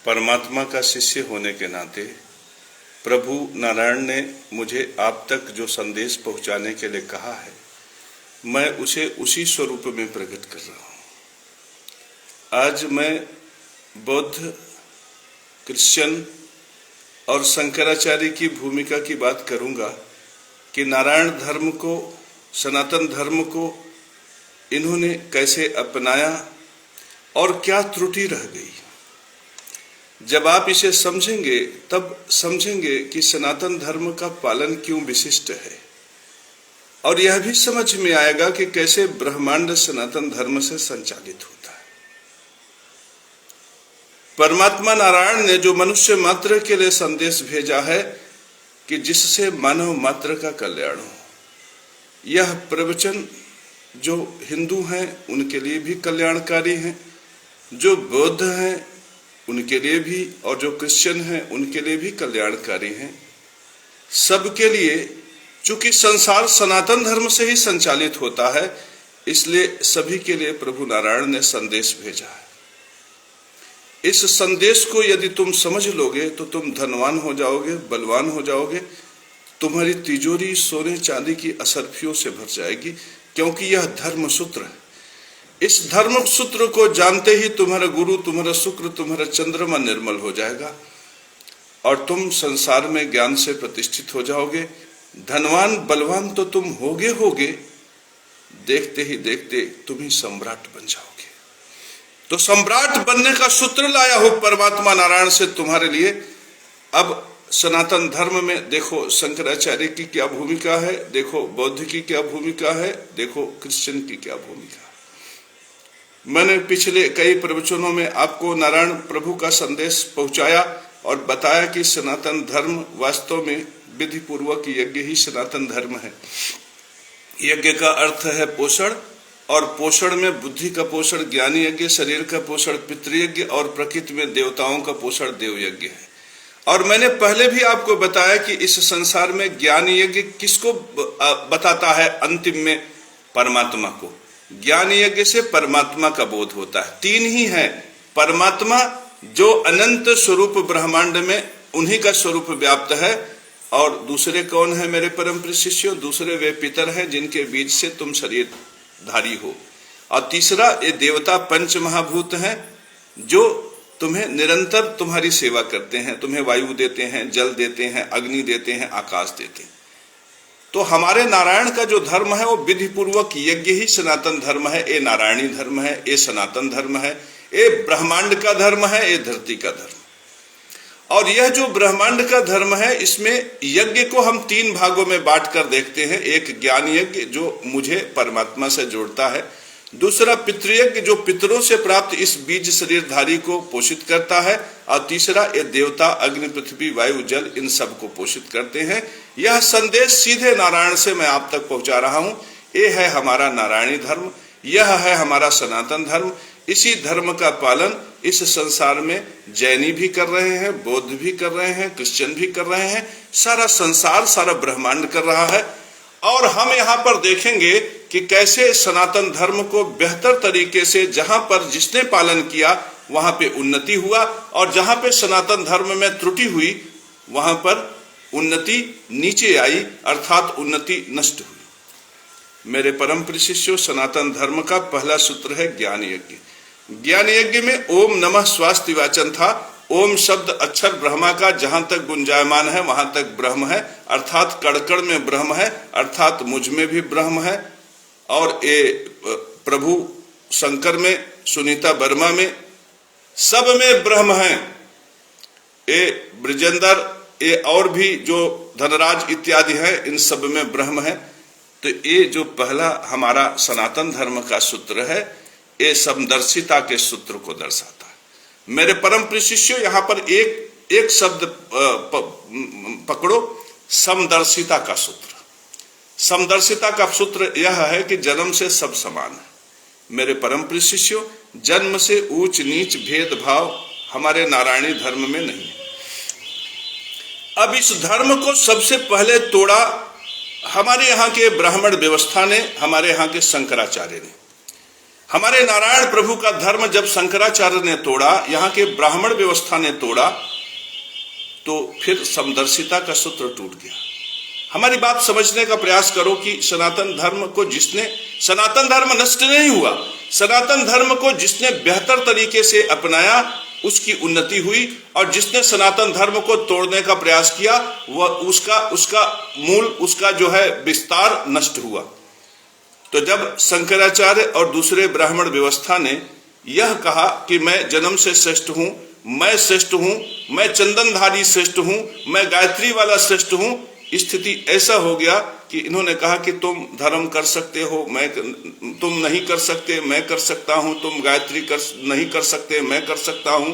परमात्मा का शिष्य होने के नाते प्रभु नारायण ने मुझे आप तक जो संदेश पहुंचाने के लिए कहा है, मैं उसे उसी स्वरूप में प्रकट कर रहा हूं। आज मैं बौद्ध, क्रिश्चियन और शंकराचार्य की भूमिका की बात करूंगा कि नारायण धर्म को, सनातन धर्म को इन्होंने कैसे अपनाया और क्या त्रुटि रह गई। जब आप इसे समझेंगे तब समझेंगे कि सनातन धर्म का पालन क्यों विशिष्ट है, और यह भी समझ में आएगा कि कैसे ब्रह्मांड सनातन धर्म से संचालित होता है। परमात्मा नारायण ने जो मनुष्य मात्र के लिए संदेश भेजा है कि जिससे मानव मात्र का कल्याण हो, यह प्रवचन जो हिंदू हैं उनके लिए भी कल्याणकारी हैं, जो बौद्ध हैं उनके लिए भी, और जो क्रिश्चियन हैं उनके लिए भी कल्याणकारी हैं। सबके लिए, चूंकि संसार सनातन धर्म से ही संचालित होता है, इसलिए सभी के लिए प्रभु नारायण ने संदेश भेजा है। इस संदेश को यदि तुम समझ लोगे तो तुम धनवान हो जाओगे, बलवान हो जाओगे, तुम्हारी तिजोरी सोने चांदी की असरफियों से भर जाएगी, क्योंकि यह धर्म सूत्र है। इस धर्म सूत्र को जानते ही तुम्हारा गुरु, तुम्हारा शुक्र, तुम्हारा चंद्रमा निर्मल हो जाएगा और तुम संसार में ज्ञान से प्रतिष्ठित हो जाओगे। धनवान बलवान तो तुम होगे, देखते ही देखते तुम ही सम्राट बन जाओगे। तो सम्राट बनने का सूत्र लाया हो परमात्मा नारायण से तुम्हारे लिए। अब सनातन धर्म में देखो शंकराचार्य की क्या भूमिका है, देखो बौद्ध की क्या भूमिका है, देखो क्रिश्चियन की क्या भूमिका है। मैंने पिछले कई प्रवचनों में आपको नारायण प्रभु का संदेश पहुंचाया और बताया कि सनातन धर्म वास्तव में विधि पूर्वक यज्ञ ही सनातन धर्म है। यज्ञ का अर्थ है पोषण, और पोषण में बुद्धि का पोषण ज्ञानी यज्ञ, शरीर का पोषण पितृयज्ञ, और प्रकृति में देवताओं का पोषण देव यज्ञ है। और मैंने पहले भी आपको बताया कि इस संसार में ज्ञान यज्ञ किसको बताता है? अंतिम में परमात्मा को। ज्ञान यज्ञ से परमात्मा का बोध होता है। तीन ही है, परमात्मा जो अनंत स्वरूप ब्रह्मांड में उन्हीं का स्वरूप व्याप्त है, और दूसरे कौन है मेरे परम प्रिय शिष्यों? दूसरे वे पितर हैं जिनके बीच से तुम शरीरधारी हो, और तीसरा ये देवता पंच महाभूत हैं जो तुम्हें निरंतर तुम्हारी सेवा करते हैं, तुम्हें वायु देते हैं, जल देते हैं, अग्नि देते हैं, आकाश देते हैं। तो हमारे नारायण का जो धर्म है वो विधि पूर्वक यज्ञ ही सनातन धर्म है। ये नारायणी धर्म है, ये सनातन धर्म है, ये ब्रह्मांड का धर्म है, ये धरती का धर्म। और यह जो ब्रह्मांड का धर्म है, इसमें यज्ञ को हम तीन भागों में बांट कर देखते हैं। एक ज्ञान यज्ञ जो मुझे परमात्मा से जोड़ता है, दूसरा पितृयज्ञ जो पितरों से प्राप्त इस बीज शरीरधारी को पोषित करता है, और तीसरा ये देवता अग्नि, पृथ्वी, वायु, जल इन सब को पोषित करते हैं। यह संदेश सीधे नारायण से मैं आप तक पहुंचा रहा हूं। ये है हमारा नारायणी धर्म, यह है हमारा सनातन धर्म। इसी धर्म का पालन इस संसार में जैनी भी कर रहे हैं, बौद्ध भी कर रहे हैं, क्रिश्चियन भी कर रहे हैं, सारा संसार, सारा ब्रह्मांड कर रहा है। और हम यहाँ पर देखेंगे कि कैसे सनातन धर्म को बेहतर तरीके से जहां पर जिसने पालन किया वहां पे उन्नति हुआ, और जहां पे सनातन धर्म में त्रुटि हुई वहां पर उन्नति नीचे आई, अर्थात उन्नति नष्ट हुई। मेरे परम प्रिय शिष्यों, सनातन धर्म का पहला सूत्र है ज्ञान यज्ञ। ज्ञान यज्ञ में ओम नमः स्वास्थ्य वाचन था। ओम शब्द अक्षर ब्रह्मा का जहां तक गुंजायमान है वहां तक ब्रह्म है, अर्थात कड़कड़ में ब्रह्म है, अर्थात मुझ में भी ब्रह्म है। और ये प्रभु शंकर में, सुनीता वर्मा में, सब में ब्रह्म है। ये ब्रजेंद्र, ये और भी जो धनराज इत्यादि है, इन सब में ब्रह्म है। तो ये जो पहला हमारा सनातन धर्म का सूत्र है, ये समदर्शिता के सूत्र को दर्शाता है। मेरे परम प्रिय शिष्यों, यहाँ पर एक शब्द पकड़ो, समदर्शिता का सूत्र। समदर्शिता का सूत्र यह है कि जन्म से सब समान है। मेरे परम प्रिय शिष्यों, जन्म से ऊंच नीच भेदभाव हमारे नारायणी धर्म में नहीं है। अब इस धर्म को सबसे पहले तोड़ा हमारे यहाँ के ब्राह्मण व्यवस्था ने, हमारे यहाँ के शंकराचार्य ने। हमारे नारायण प्रभु का धर्म जब शंकराचार्य ने तोड़ा, यहाँ के ब्राह्मण व्यवस्था ने तोड़ा, तो फिर समदर्शिता का सूत्र टूट गया। हमारी बात समझने का प्रयास करो कि सनातन धर्म को जिसने, सनातन धर्म नष्ट नहीं हुआ, सनातन धर्म को जिसने बेहतर तरीके से अपनाया उसकी उन्नति हुई, और जिसने सनातन धर्म को तोड़ने का प्रयास किया वह उसका मूल, उसका जो है विस्तार नष्ट हुआ। तो जब शंकराचार्य और दूसरे ब्राह्मण व्यवस्था ने यह कहा कि मैं जन्म से श्रेष्ठ हूं, मैं श्रेष्ठ हूं, मैं चंदनधारी श्रेष्ठ हूं, मैं गायत्री वाला श्रेष्ठ हूं, स्थिति ऐसा हो गया कि इन्होंने कहा कि तुम धर्म कर सकते हो, तुम नहीं कर सकते, मैं कर सकता हूं, तुम गायत्री नहीं कर सकते, मैं कर सकता हूं,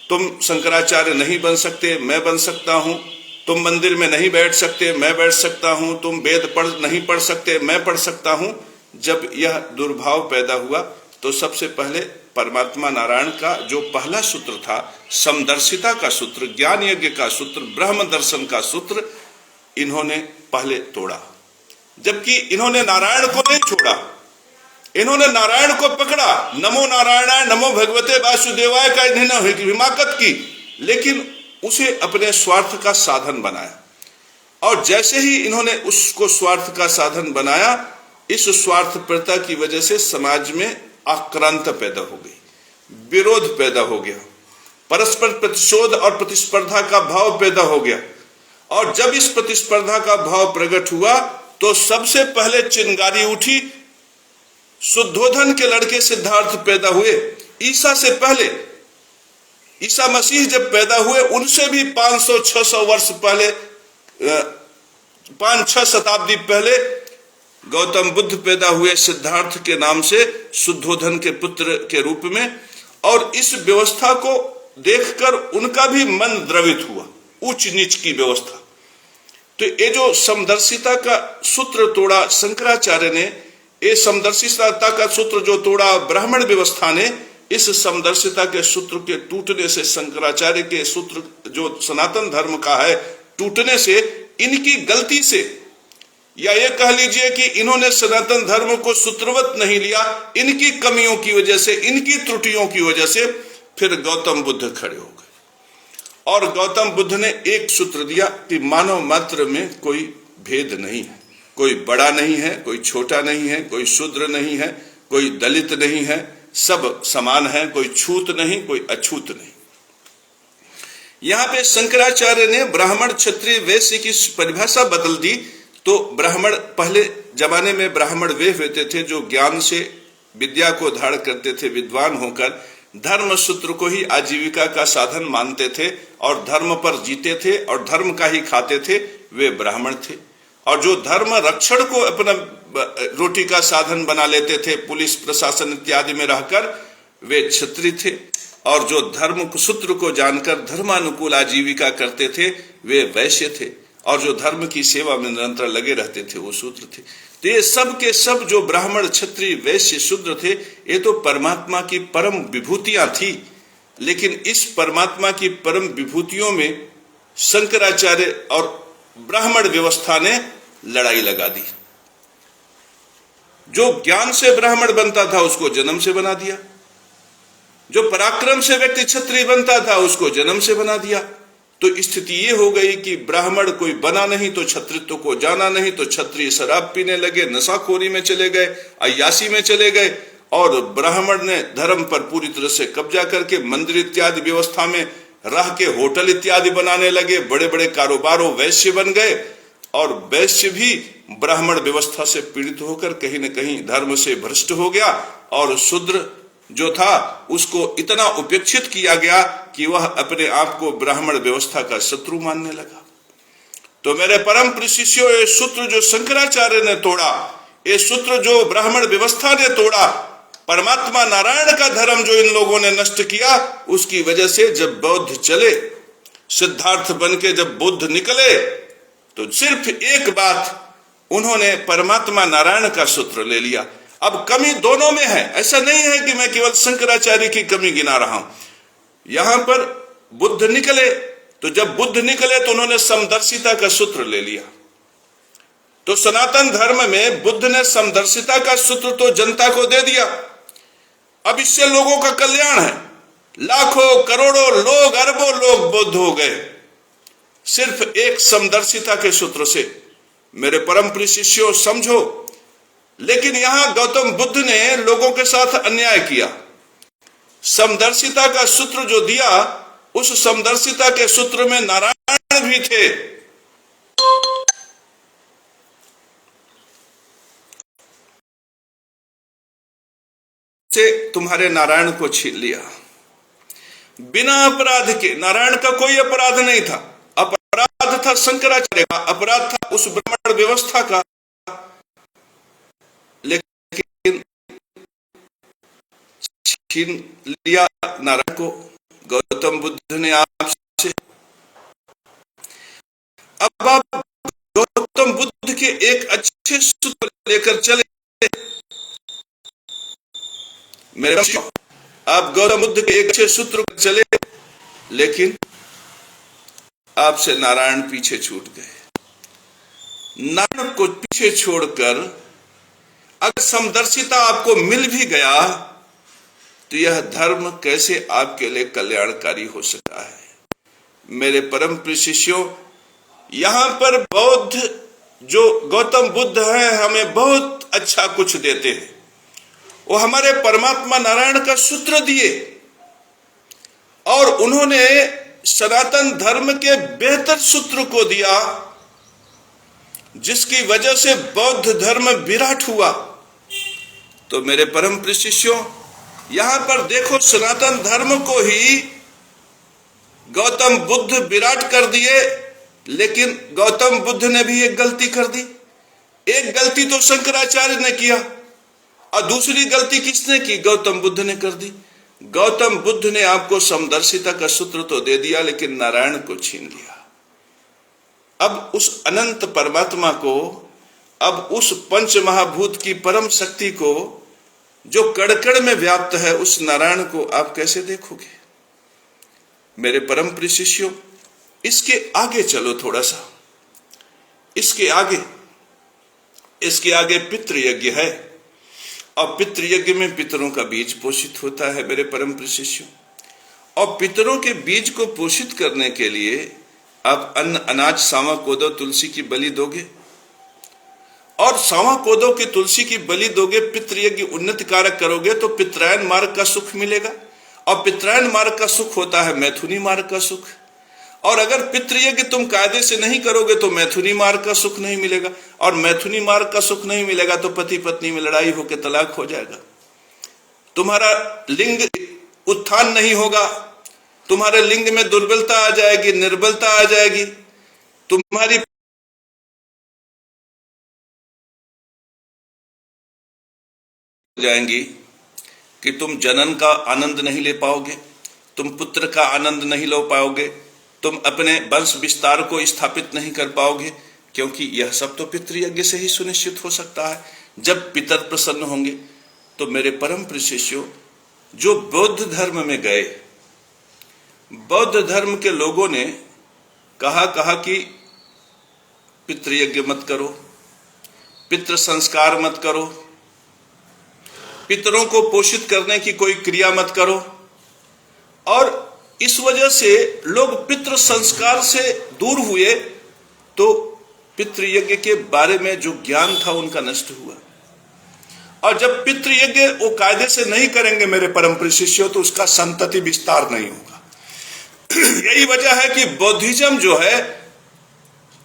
तुम शंकराचार्य नहीं बन सकते, मैं बन सकता हूं, तुम मंदिर में नहीं बैठ सकते, मैं बैठ सकता हूं, तुम वेद नहीं पढ़ सकते, मैं पढ़ सकता हूं। जब यह दुर्भाव पैदा हुआ तो सबसे पहले परमात्मा नारायण का जो पहला सूत्र था, समदर्शिता का सूत्र, ज्ञान यज्ञ का सूत्र, ब्रह्म दर्शन का सूत्र, इन्होंने पहले तोड़ा। जबकि इन्होंने नारायण को नहीं छोड़ा, इन्होंने नारायण को पकड़ा, नमो नारायणाय नमो भगवते वासुदेवाय का इन्होंने हिमाकत की, लेकिन उसे अपने स्वार्थ का साधन बनाया। और जैसे ही इन्होंने उसको स्वार्थ का साधन बनाया, इस स्वार्थपरता की वजह से समाज में आक्रांता पैदा हो गई, विरोध पैदा हो गया, परस्पर प्रतिशोध और प्रतिस्पर्धा का भाव पैदा हो गया। और जब इस प्रतिस्पर्धा का भाव प्रकट हुआ तो सबसे पहले चिंगारी उठी, शुद्धोधन के लड़के सिद्धार्थ पैदा हुए। ईसा से पहले, ईसा मसीह जब पैदा हुए उनसे भी 500-600 वर्ष पहले, 5-6 शताब्दी पहले गौतम बुद्ध पैदा हुए सिद्धार्थ के नाम से, शुद्धोधन के पुत्र के रूप में। और इस व्यवस्था को देखकर उनका भी मन द्रवित हुआ, उच्च नीच की व्यवस्था। तो ये जो समदर्शिता का सूत्र तोड़ा शंकराचार्य ने, ये समदर्शिता का सूत्र जो तोड़ा ब्राह्मण व्यवस्था ने, इस समदर्शिता के सूत्र के टूटने से, शंकराचार्य के सूत्र जो सनातन धर्म का है टूटने से, इनकी गलती से, या ये कह लीजिए कि इन्होंने सनातन धर्म को सूत्रवत नहीं लिया, इनकी कमियों की वजह से, इनकी त्रुटियों की वजह से फिर गौतम बुद्ध खड़े हो गए। और गौतम बुद्ध ने एक सूत्र दिया कि मानव मात्र में कोई भेद नहीं है, कोई बड़ा नहीं है, कोई छोटा नहीं है, कोई शूद्र नहीं है, कोई दलित नहीं है, सब समान है, कोई छूत नहीं, कोई अछूत नहीं। यहां पे शंकराचार्य ने ब्राह्मण क्षत्रिय वैश्य की परिभाषा बदल दी। तो ब्राह्मण, पहले जमाने में ब्राह्मण वे होते थे जो ज्ञान से विद्या को धारण करते थे, विद्वान होकर धर्म सूत्र को ही आजीविका का साधन मानते थे और धर्म पर जीते थे और धर्म का ही खाते थे, वे ब्राह्मण थे। और जो धर्म रक्षण को अपना रोटी का साधन बना लेते थे, पुलिस प्रशासन इत्यादि में रहकर, वे क्षत्रिय थे। और जो धर्म सूत्र को जानकर धर्मानुकूल आजीविका करते थे, वे वैश्य थे। और जो धर्म की सेवा में निरंतर लगे रहते थे, वो शूद्र थे। तो ये सब के सब जो ब्राह्मण क्षत्रिय वैश्य शूद्र थे, ये तो परमात्मा की परम विभूतियां थी। लेकिन इस परमात्मा की परम विभूतियों में शंकराचार्य और ब्राह्मण व्यवस्था ने लड़ाई लगा दी। जो ज्ञान से ब्राह्मण बनता था उसको जन्म से बना दिया, जो पराक्रम से व्यक्ति क्षत्रिय बनता था उसको जन्म से बना दिया। तो स्थिति ये हो गई कि ब्राह्मण कोई बना नहीं तो क्षत्रित्व को जाना नहीं, तो क्षत्रिय शराब पीने लगे, नशाखोरी में चले गए, अय्यासी में चले गए। और ब्राह्मण ने धर्म पर पूरी तरह से कब्जा करके मंदिर इत्यादि व्यवस्था में रह के होटल इत्यादि बनाने लगे, बड़े बड़े कारोबारों वैश्य बन गए। और वैश्य भी ब्राह्मण व्यवस्था से पीड़ित होकर कहीं न कहीं धर्म से भ्रष्ट हो गया। और शूद्र जो था उसको इतना उपेक्षित किया गया कि वह अपने आप को ब्राह्मण व्यवस्था का शत्रु मानने लगा। तो मेरे परम प्रिय शिष्यों, ये सूत्र जो शंकराचार्य ने तोड़ा, ये सूत्र जो ब्राह्मण व्यवस्था ने तोड़ा, परमात्मा नारायण का धर्म जो इन लोगों ने नष्ट किया, उसकी वजह से जब बौद्ध चले, सिद्धार्थ बन के जब बुद्ध निकले, तो सिर्फ एक बात, उन्होंने परमात्मा नारायण का सूत्र ले लिया। अब कमी दोनों में है, ऐसा नहीं है कि मैं केवल शंकराचार्य की कमी गिना रहा हूं। यहां पर बुद्ध निकले, तो जब बुद्ध निकले तो उन्होंने समदर्शिता का सूत्र ले लिया। तो सनातन धर्म में बुद्ध ने समदर्शिता का सूत्र तो जनता को दे दिया, अब इससे लोगों का कल्याण है। लाखों करोड़ों लोग, अरबों लोग बुद्ध हो गए सिर्फ एक समदर्शिता के सूत्र से। मेरे परम प्रिय शिष्यों, समझो, लेकिन यहां गौतम बुद्ध ने लोगों के साथ अन्याय किया। समदर्शिता का सूत्र जो दिया, उस समदर्शिता के सूत्र में नारायण भी थे। से तुम्हारे नारायण को छीन लिया बिना अपराध के। नारायण का कोई अपराध नहीं था, अपराध था शंकराचार्य का, अपराध था उस ब्राह्मण व्यवस्था का। लेकिन छीन लिया नारायण को गौतम बुद्ध ने आपसे। अब आप गौतम बुद्ध के एक अच्छे सूत्र लेकर चले। मेरे आप गौतम बुद्ध के एक अच्छे सूत्र पर चले, लेकिन आपसे नारायण पीछे छूट गए। नारायण को पीछे छोड़कर अगर समदर्शिता आपको मिल भी गया तो यह धर्म कैसे आपके लिए कल्याणकारी हो सकता है। मेरे परम प्रिय शिष्यों, यहां पर बौद्ध जो गौतम बुद्ध हैं हमें बहुत अच्छा कुछ देते हैं। वो हमारे परमात्मा नारायण का सूत्र दिए और उन्होंने सनातन धर्म के बेहतर सूत्र को दिया, जिसकी वजह से बौद्ध धर्म विराट हुआ। तो मेरे परम प्रिय शिष्यों, यहां पर देखो, सनातन धर्म को ही गौतम बुद्ध विराट कर दिए, लेकिन गौतम बुद्ध ने भी एक गलती कर दी। एक गलती तो शंकराचार्य ने किया और दूसरी गलती किसने की? गौतम बुद्ध ने कर दी। गौतम बुद्ध ने आपको समदर्शिता का सूत्र तो दे दिया, लेकिन नारायण को छीन लिया। अब उस अनंत परमात्मा को, अब उस पंच महाभूत की परम शक्ति को जो कड़कड़ में व्याप्त है, उस नारायण को आप कैसे देखोगे? मेरे परम प्रिय शिष्यों, इसके आगे चलो थोड़ा सा। इसके आगे पितृयज्ञ है और पितृयज्ञ में पितरों का बीज पोषित होता है। मेरे परम प्रिय शिष्यों, और पितरों के बीज को पोषित करने के लिए आप अन्न, अनाज, सावा, कोदो, तुलसी की बलि दोगे और सावा, कोदो की तुलसी की बलि दोगे, पितृयज्ञ उन्नति कारक करोगे तो पितरायन मार्ग का सुख मिलेगा। और पितरायन मार्ग का सुख होता है मैथुनी मार्ग का सुख। और अगर पितृयज्ञ तुम कायदे से नहीं करोगे तो मैथुनी मार्ग का सुख नहीं मिलेगा, और मैथुनी मार्ग का सुख नहीं मिलेगा तो पति पत्नी में लड़ाई होकर तलाक हो जाएगा। तुम्हारा लिंग उत्थान नहीं होगा, तुम्हारे लिंग में दुर्बलता आ जाएगी, निर्बलता आ जाएगी, तुम्हारी जाएंगी कि तुम जनन का आनंद नहीं ले पाओगे, तुम पुत्र का आनंद नहीं ले पाओगे, तुम अपने वंश विस्तार को स्थापित नहीं कर पाओगे, क्योंकि यह सब तो पितृयज्ञ से ही सुनिश्चित हो सकता है, जब पितर प्रसन्न होंगे। तो मेरे परम प्रिय शिष्यों, जो बौद्ध धर्म में गए, बौद्ध धर्म के लोगों ने कहा कि पितृयज्ञ मत करो, पितृ संस्कार मत करो, पितरों को पोषित करने की कोई क्रिया मत करो। और इस वजह से लोग पितृ संस्कार से दूर हुए, तो पितृयज्ञ के बारे में जो ज्ञान था उनका नष्ट हुआ। और जब पितृयज्ञ वो कायदे से नहीं करेंगे मेरे परम प्रिय शिष्यों, तो उसका संतति विस्तार नहीं होगा। यही वजह है कि बौद्धिज्म जो है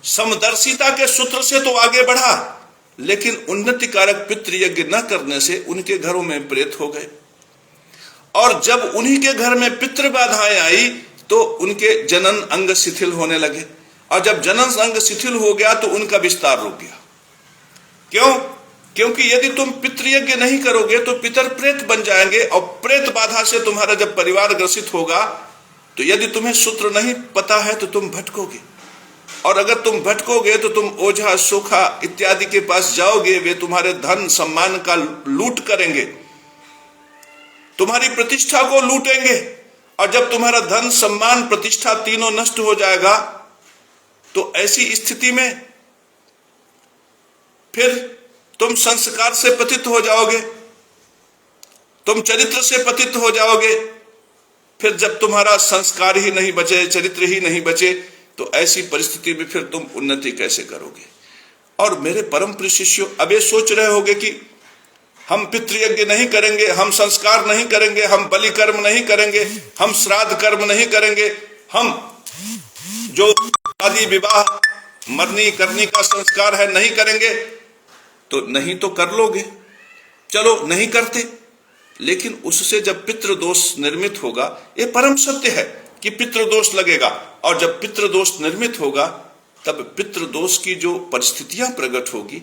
समदर्शिता के सूत्र से तो आगे बढ़ा, लेकिन उन्नति कारक पितृयज्ञ न करने से उनके घरों में प्रेत हो गए। और जब उन्हीं के घर में पितृ बाधाएं आई तो उनके जनन अंग शिथिल होने लगे, और जब जनन अंग शिथिल हो गया तो उनका विस्तार रुक गया। क्यों? क्योंकि यदि तुम पितृयज्ञ नहीं करोगे तो पितर प्रेत बन जाएंगे, और प्रेत बाधा से तुम्हारा जब परिवार ग्रसित होगा तो यदि तुम्हें सूत्र नहीं पता है तो तुम भटकोगे, और अगर तुम भटकोगे तो तुम ओझा, सोखा इत्यादि के पास जाओगे, वे तुम्हारे धन सम्मान का लूट करेंगे, तुम्हारी प्रतिष्ठा को लूटेंगे। और जब तुम्हारा धन, सम्मान, प्रतिष्ठा तीनों नष्ट हो जाएगा तो ऐसी स्थिति में फिर तुम संस्कार से पतित हो जाओगे। तुम चरित्र से पतित हो जाओगे। फिर जब तुम्हारा संस्कार ही नहीं बचे, चरित्र ही नहीं बचे, तो ऐसी परिस्थिति में फिर तुम उन्नति कैसे करोगे। और मेरे परम प्रिय शिष्यों, अब ये सोच रहे होगे कि हम पितृयज्ञ नहीं करेंगे, हम संस्कार नहीं करेंगे, हम बलि कर्म नहीं करेंगे, हम श्राद्ध कर्म नहीं करेंगे, हम जो शादी विवाह मरनी करनी का संस्कार है नहीं करेंगे। तो नहीं तो कर लोगे, चलो नहीं करते, लेकिन उससे जब पितृदोष निर्मित होगा, ये परम सत्य है कि पितृदोष लगेगा। और जब पितृदोष निर्मित होगा, तब पितृदोष की जो परिस्थितियां प्रकट होगी,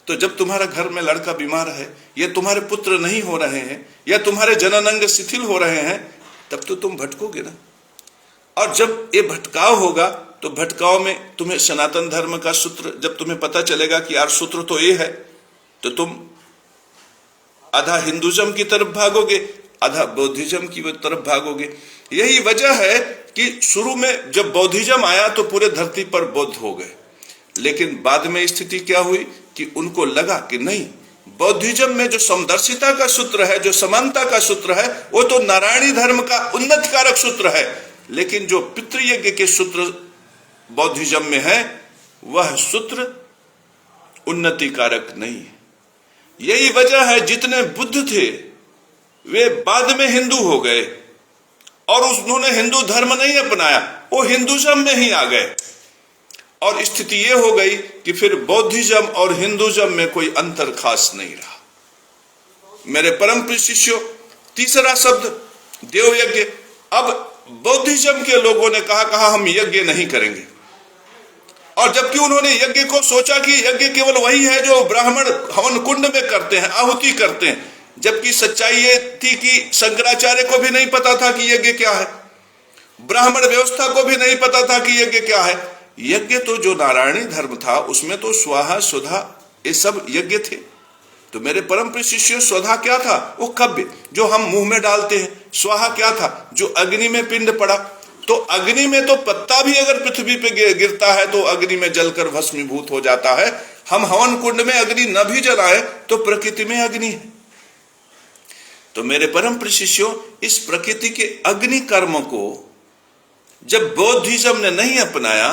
तो जब तुम्हारा घर में लड़का बीमार है, या तुम्हारे पुत्र नहीं हो रहे हैं, या तुम्हारे जननांग शिथिल हो रहे हैं, तब तो तुम भटकोगे ना। और जब ये भटकाव होगा, तो भटकाव में तुम्हें सनातन धर्म का सूत्र जब तुम्हें पता चलेगा कि यार सूत्र तो ये है, तो तुम आधा हिंदुज्म की तरफ भागोगे, आधा बौद्धिज्म की तरफ भागोगे। यही वजह है कि शुरू में जब बौद्धिज्म आया तो पूरे धरती पर बौद्ध हो गए, लेकिन बाद में स्थिति क्या हुई कि उनको लगा कि नहीं, बौद्धिज्म में जो समदर्शिता का सूत्र है, जो समानता का सूत्र है, वो तो नारायणी धर्म का उन्नत कारक सूत्र है, लेकिन जो पितृयज्ञ के सूत्र बौद्धिज्म में है, वह सूत्र उन्नति कारक नहीं है। यही वजह है जितने बुद्ध थे वे बाद में हिंदू हो गए, और उन्होंने हिंदू धर्म नहीं अपनाया, वो हिंदुज्म में ही आ गए। और स्थिति ये हो गई कि फिर बौद्धिज्म और हिंदुज्म में कोई अंतर खास नहीं रहा। मेरे परम प्रिय शिष्यों, तीसरा शब्द देव यज्ञ। अब बौद्धिज्म के लोगों ने कहा हम यज्ञ नहीं करेंगे, और जबकि उन्होंने यज्ञ को सोचा कि यज्ञ केवल वही है जो ब्राह्मण हवन कुंड में करते हैं, आहुति करते हैं, जबकि सच्चाई ये थी कि शंकराचार्य को भी नहीं पता था कि यज्ञ क्या है, ब्राह्मण व्यवस्था को भी नहीं पता था कि यज्ञ क्या है। यज्ञ तो जो नारायणी धर्म था, उसमें तो स्वाहा सुधा ये सब यज्ञ थे। तो मेरे परम प्रिय शिष्यों, स्वधा क्या था? वो कव्य जो हम मुंह में डालते हैं। स्वाहा क्या था? जो अग्नि में पिंड पड़ा। तो अग्नि में तो पत्ता भी अगर पृथ्वी पे गिरता है तो अग्नि में जलकर भस्मीभूत हो जाता है। हम हवन कुंड में अग्नि न भी जलाए तो प्रकृति में अग्नि है। तो मेरे परम प्रिय शिष्यों, इस प्रकृति के अग्नि कर्म को जब बौद्धिज्म ने नहीं अपनाया,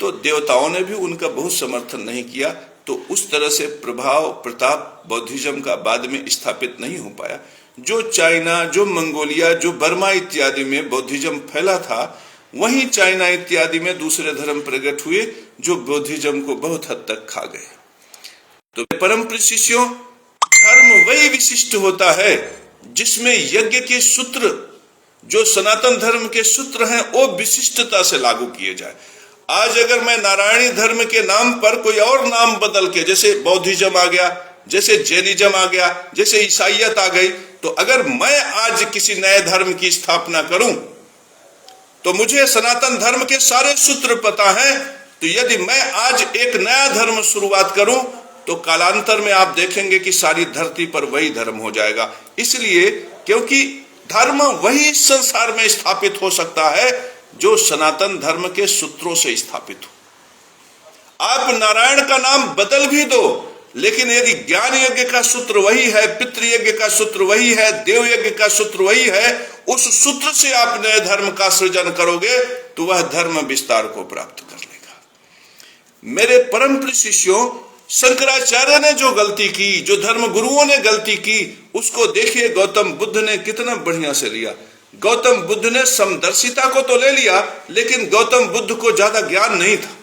तो देवताओं ने भी उनका बहुत समर्थन नहीं किया। तो उस तरह से प्रभाव प्रताप बौद्धिज्म का बाद में स्थापित नहीं हो पाया। जो चाइना, जो मंगोलिया, जो बर्मा इत्यादि में बौद्धिज्म फैला था, वहीं चाइना इत्यादि में दूसरे धर्म प्रकट हुए जो बौद्धिज्म को बहुत हद तक खा गए। तो परम प्रिय शिष्यों, धर्म वही विशिष्ट होता है जिसमें यज्ञ के सूत्र, जो सनातन धर्म के सूत्र हैं, वो विशिष्टता से लागू किए जाए। आज अगर मैं नारायणी धर्म के नाम पर कोई और नाम बदल के, जैसे बौद्धिज्म आ गया, जैसे जैनिज्म आ गया, जैसे ईसाइयत आ गई, तो अगर मैं आज किसी नए धर्म की स्थापना करूं तो मुझे सनातन धर्म के सारे सूत्र पता हैं। तो यदि मैं आज एक नया धर्म शुरुआत करूं तो कालांतर में आप देखेंगे कि सारी धरती पर वही धर्म हो जाएगा। इसलिए क्योंकि धर्म वही संसार में स्थापित हो सकता है जो सनातन धर्म के सूत्रों से स्थापित हो। आप नारायण का नाम बदल भी दो, लेकिन यदि ज्ञान यज्ञ का सूत्र वही है, पितृयज्ञ का सूत्र वही है, देव यज्ञ का सूत्र वही है, उस सूत्र से आप नए धर्म का सृजन करोगे तो वह धर्म विस्तार को प्राप्त कर लेगा। मेरे परम प्रिय शिष्यों, शंकराचार्य ने जो गलती की, जो धर्म गुरुओं ने गलती की, उसको देखिए गौतम बुद्ध ने कितना बढ़िया से लिया। गौतम बुद्ध ने समदर्शिता को तो ले लिया, लेकिन गौतम बुद्ध को ज्यादा ज्ञान नहीं था,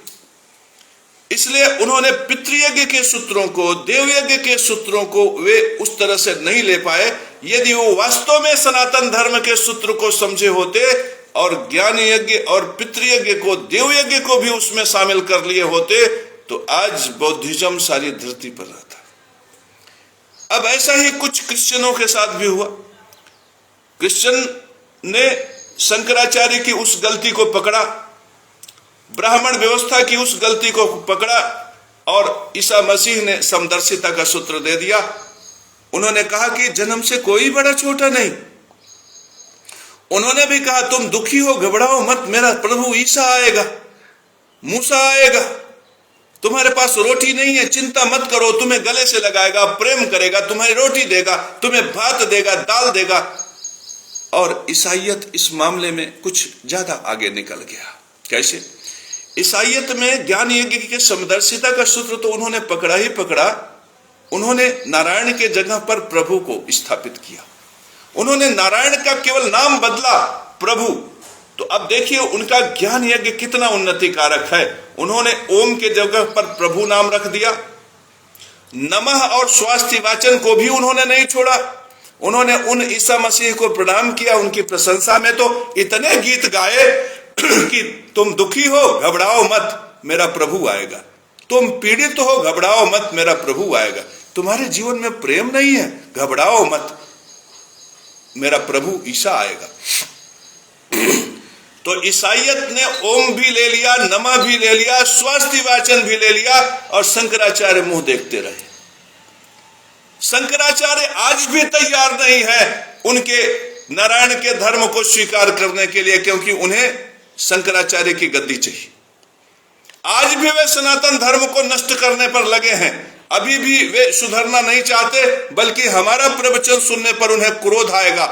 इसलिए उन्होंने पितृयज्ञ के सूत्रों को, देवयज्ञ के सूत्रों को वे उस तरह से नहीं ले पाए। यदि वो वास्तव में सनातन धर्म के सूत्र को समझे होते और ज्ञान यज्ञ और पितृयज्ञ को, देवयज्ञ को भी उसमें शामिल कर लिए होते, तो आज बौद्धिज्म सारी धरती पर रहता। अब ऐसा ही कुछ क्रिश्चियनों के साथ भी हुआ। क्रिश्चियन ने शंकराचार्य की उस गलती को पकड़ा, ब्राह्मण व्यवस्था की उस गलती को पकड़ा, और ईसा मसीह ने समदर्शिता का सूत्र दे दिया। उन्होंने कहा कि जन्म से कोई बड़ा छोटा नहीं। उन्होंने भी कहा तुम दुखी हो, घबराओ मत, मेरा प्रभु ईसा आएगा, मूसा आएगा। तुम्हारे पास रोटी नहीं है, चिंता मत करो, तुम्हें गले से लगाएगा, प्रेम करेगा, तुम्हारी रोटी देगा, तुम्हें भात देगा, दाल देगा। और ईसाइयत इस मामले में कुछ ज्यादा आगे निकल गया। कैसे? ईसाइयत में ज्ञान यज्ञ की समदर्शिता का सूत्र तो उन्होंने पकड़ा ही पकड़ा। उन्होंने नारायण के जगह पर प्रभु को स्थापित किया। उन्होंने नारायण का केवल नाम बदला, प्रभु। तो अब देखिए उनका ज्ञान यज्ञ कितना उन्नति कारक है। उन्होंने ओम के जगह पर प्रभु नाम रख दिया। नमः और स्वास्थ्य वाचन को भी उन्होंने नहीं छोड़ा। उन्होंने उन ईसा मसीह को प्रणाम किया, उनकी प्रशंसा में तो इतने गीत गाए कि तुम दुखी हो, घबराओ मत, मेरा प्रभु आएगा। तुम पीड़ित हो, घबराओ मत, मेरा प्रभु आएगा। तुम्हारे जीवन में प्रेम नहीं है, घबराओ मत, मेरा प्रभु ईसा आएगा। तो ईसाइयत ने ओम भी ले लिया, नमा भी ले लिया, स्वास्थ्य वाचन भी ले लिया, और शंकराचार्य मुंह देखते रहे। शंकराचार्य आज भी तैयार नहीं है उनके नारायण के धर्म को स्वीकार करने के लिए, क्योंकि उन्हें शंकराचार्य की गद्दी चाहिए। आज भी वे सनातन धर्म को नष्ट करने पर लगे हैं। अभी भी वे सुधरना नहीं चाहते, बल्कि हमारा प्रवचन सुनने पर उन्हें क्रोध आएगा।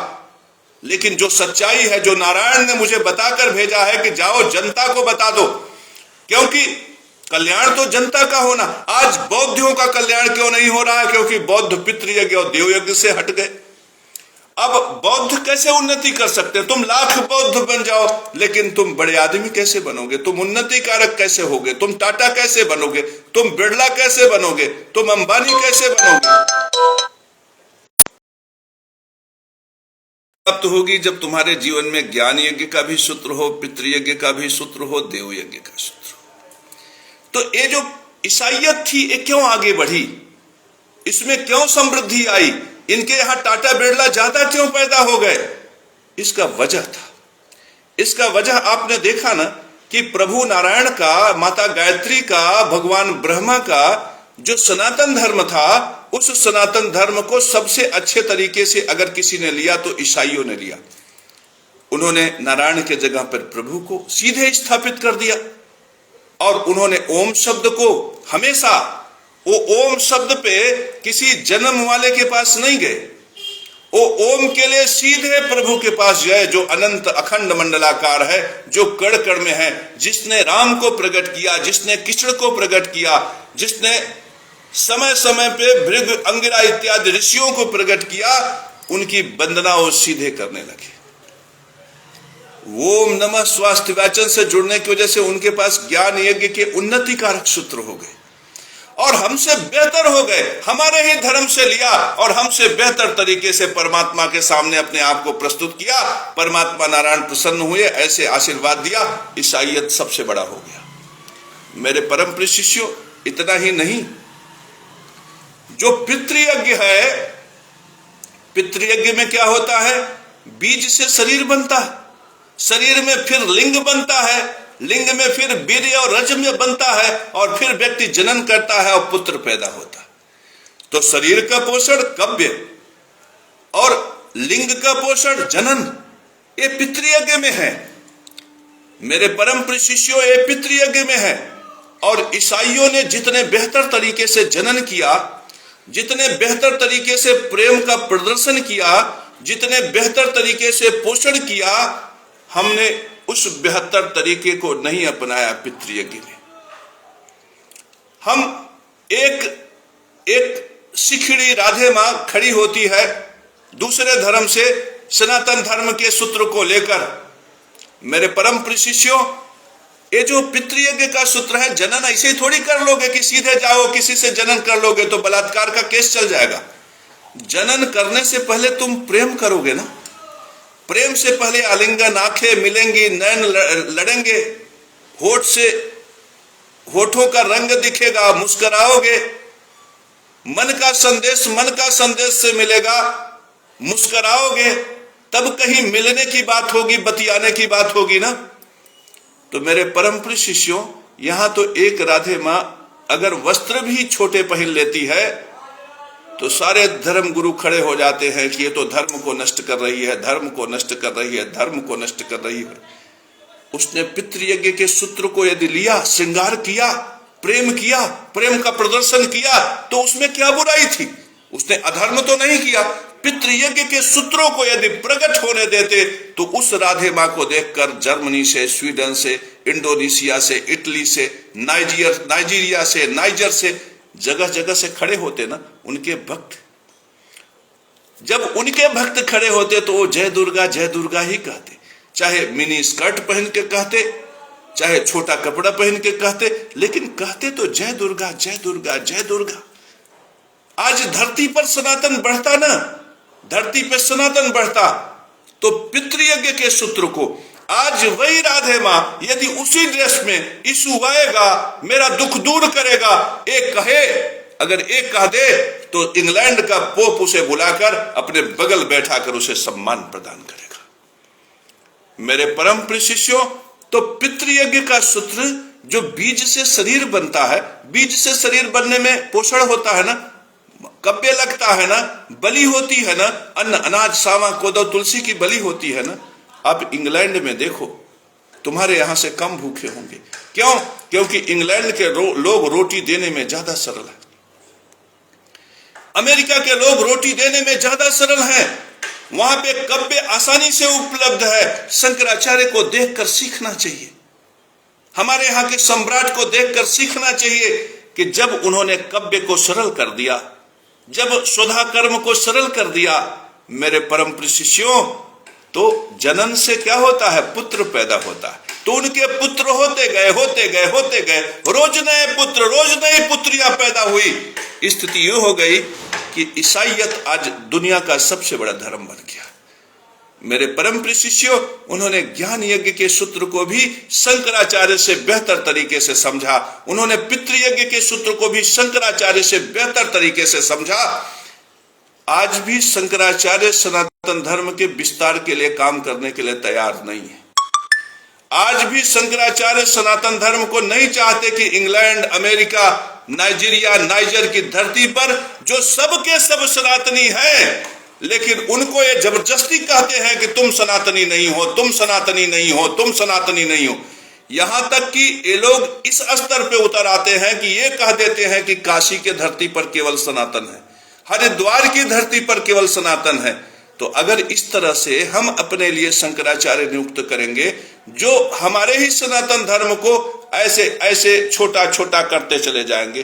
लेकिन जो सच्चाई है, जो नारायण ने मुझे बताकर भेजा है कि जाओ जनता को बता दो, क्योंकि कल्याण तो जनता का होना। आज बौद्धियों का कल्याण क्यों नहीं हो रहा है? क्योंकि बौद्ध पितृयज्ञ और देवयज्ञ से हट गए। अब बौद्ध कैसे उन्नति कर सकते हैं? तुम लाख बौद्ध बन जाओ, लेकिन तुम बड़े आदमी कैसे बनोगे? तुम उन्नति कारक कैसे होगे? तुम टाटा कैसे बनोगे? तुम बिरला कैसे बनोगे? तुम अंबानी कैसे बनोगे? प्राप्त होगी जब तुम्हारे जीवन में ज्ञान यज्ञ का भी सूत्र हो, पितृयज्ञ का भी सूत्र हो, देव यज्ञ का सूत्र हो। तो ये जो ईसाइयत थी, ये क्यों आगे बढ़ी? इसमें क्यों समृद्धि आई? इनके यहां टाटा बिरला ज्यादा क्यों पैदा हो गए? इसका वजह था। इसका वजह आपने देखा ना कि प्रभु नारायण का, माता गायत्री का, भगवान ब्रह्मा का जो सनातन धर्म था, उस सनातन धर्म को सबसे अच्छे तरीके से अगर किसी ने लिया तो ईसाइयों ने लिया। उन्होंने नारायण के जगह पर प्रभु को सीधे स्थापित कर दिया, और उन्होंने ओम शब्द को हमेशा, वो ओम शब्द पे किसी जन्म वाले के पास नहीं गए, वो ओम के लिए सीधे प्रभु के पास गए, जो अनंत अखंड मंडलाकार है, जो कण कण में है, जिसने राम को प्रकट किया, जिसने कृष्ण को प्रकट किया, जिसने समय समय पे भृग, अंगिरा इत्यादि ऋषियों को प्रकट किया। उनकी वंदना वो सीधे करने लगे। ओम नमः स्वास्थ्य वाचन से जुड़ने की वजह से उनके पास ज्ञान यज्ञ के उन्नति कारक सूत्र हो गए, और हमसे बेहतर हो गए। हमारे ही धर्म से लिया और हमसे बेहतर तरीके से परमात्मा के सामने अपने आप को प्रस्तुत किया। परमात्मा नारायण प्रसन्न हुए, ऐसे आशीर्वाद दिया, ईसाइयत सबसे बड़ा हो गया। मेरे परम प्रिय शिष्यों, इतना ही नहीं, जो पितृयज्ञ है, पितृयज्ञ में क्या होता है? बीज से शरीर बनता है, शरीर में फिर लिंग बनता है, लिंग में फिर वीर्य और रजम्य बनता है, और फिर व्यक्ति जनन करता है और पुत्र पैदा होता है। तो शरीर का पोषण कव्य और लिंग का पोषण जनन, ये पितृयज्ञ में है। मेरे परम प्रिय शिष्यों, ये पितृयज्ञ में है। और ईसाइयों ने जितने बेहतर तरीके से जनन किया, जितने बेहतर तरीके से प्रेम का प्रदर्शन किया, जितने बेहतर तरीके से पोषण किया, हमने उस बेहतर तरीके को नहीं अपनाया पितृयज्ञ में। हम एक सिखड़ी राधे मां खड़ी होती है दूसरे धर्म से, सनातन धर्म के सूत्र को लेकर। मेरे परम प्रिय शिष्यों, ये जो पितृयज्ञ का सूत्र है, जनन ऐसे ही थोड़ी कर लोगे कि सीधे जाओ किसी से जनन कर लोगे तो बलात्कार का केस चल जाएगा। जनन करने से पहले तुम प्रेम करोगे ना। प्रेम से पहले आलिंगन, आंखें मिलेंगी, नैन लड़ेंगे, होठ से होठों का रंग दिखेगा, मुस्कुराओगे, मन का संदेश से मिलेगा, मुस्कुराओगे, तब कहीं मिलने की बात होगी, बतियाने की बात होगी ना। तो मेरे परम प्रिय शिष्यों, यहां तो एक राधे मां अगर वस्त्र भी छोटे पहन लेती है तो सारे धर्म गुरु खड़े हो जाते हैं कि ये तो धर्म को नष्ट कर रही है, धर्म को नष्ट कर रही है, धर्म को नष्ट कर रही है। उसने पितृयज्ञ के सूत्र को यदि लिया, श्रृंगार किया, प्रेम किया, प्रेम का प्रदर्शन किया, तो उसमें क्या बुराई थी? उसने अधर्म तो नहीं किया। पितृयज्ञ के सूत्रों को यदि प्रकट होने देते तो उस राधे मां को देखकर जर्मनी से, स्वीडन से, इंडोनेशिया से, इटली से, नाइजीरिया से, नाइजर से, जगह जगह से खड़े होते ना उनके भक्त। जब उनके भक्त खड़े होते तो वो जय दुर्गा ही कहते, चाहे मिनी स्कर्ट पहन के कहते, चाहे छोटा कपड़ा पहन के कहते, लेकिन कहते तो जय दुर्गा जय दुर्गा जय दुर्गा। आज धरती पर सनातन बढ़ता ना, धरती पर सनातन बढ़ता तो पितृयज्ञ के सूत्र को आज वही राधे मां यदि उसी ड्रेस में यीशु आएगा मेरा दुख दूर करेगा एक कहे, अगर एक कह दे तो इंग्लैंड का पोप उसे बुलाकर अपने बगल बैठाकर उसे सम्मान प्रदान करेगा। मेरे परम प्रिय शिष्यों, तो पितृयज्ञ का सूत्र जो बीज से शरीर बनता है, बीज से शरीर बनने में पोषण होता है ना, कब्बे लगता है ना, बलि होती है ना, अन्न अनाज सावा कोदो तुलसी की बलि होती है ना। आप इंग्लैंड में देखो, तुम्हारे यहां से कम भूखे होंगे। क्यों? क्योंकि इंग्लैंड के लोग रोटी देने में ज्यादा सरल है, अमेरिका के लोग रोटी देने में ज्यादा सरल हैं, वहां पे कब्बे आसानी से उपलब्ध है। शंकराचार्य को देखकर सीखना चाहिए, हमारे यहाँ के सम्राट को देखकर सीखना चाहिए कि जब उन्होंने कब्बे को सरल कर दिया, जब स्वधा कर्म को सरल कर दिया, मेरे परम प्रिय शिष्यों, तो जनन से क्या होता है? पुत्र पैदा होता है। तो उनके पुत्र होते गए होते गए होते गए, रोज नए पुत्र, रोज नई पुत्रियां पैदा हुई। स्थिति यह हो गई कि ईसाईयत आज दुनिया का सबसे बड़ा धर्म बन गया। मेरे परम प्रिय शिष्यों, उन्होंने ज्ञान यज्ञ के सूत्र को भी शंकराचार्य से बेहतर तरीके से समझा, उन्होंने पितृयज्ञ के सूत्र को भी शंकराचार्य से बेहतर तरीके से समझा। आज भी शंकराचार्य सनातन धर्म के विस्तार के लिए काम करने के लिए तैयार नहीं है। आज भी शंकराचार्य सनातन धर्म को नहीं चाहते कि इंग्लैंड, अमेरिका, नाइजीरिया, नाइजर की धरती पर जो सब के सब सनातनी हैं, लेकिन उनको ये जबरदस्ती कहते हैं कि तुम सनातनी नहीं हो, तुम सनातनी नहीं हो, तुम सनातनी नहीं हो। यहां तक कि ये लोग इस स्तर पे उतर आते हैं कि ये कह देते हैं कि काशी के धरती पर केवल सनातन है, हरिद्वार की धरती पर केवल सनातन है। तो अगर इस तरह से हम अपने लिए शंकराचार्य नियुक्त करेंगे जो हमारे ही सनातन धर्म को ऐसे ऐसे छोटा छोटा करते चले जाएंगे,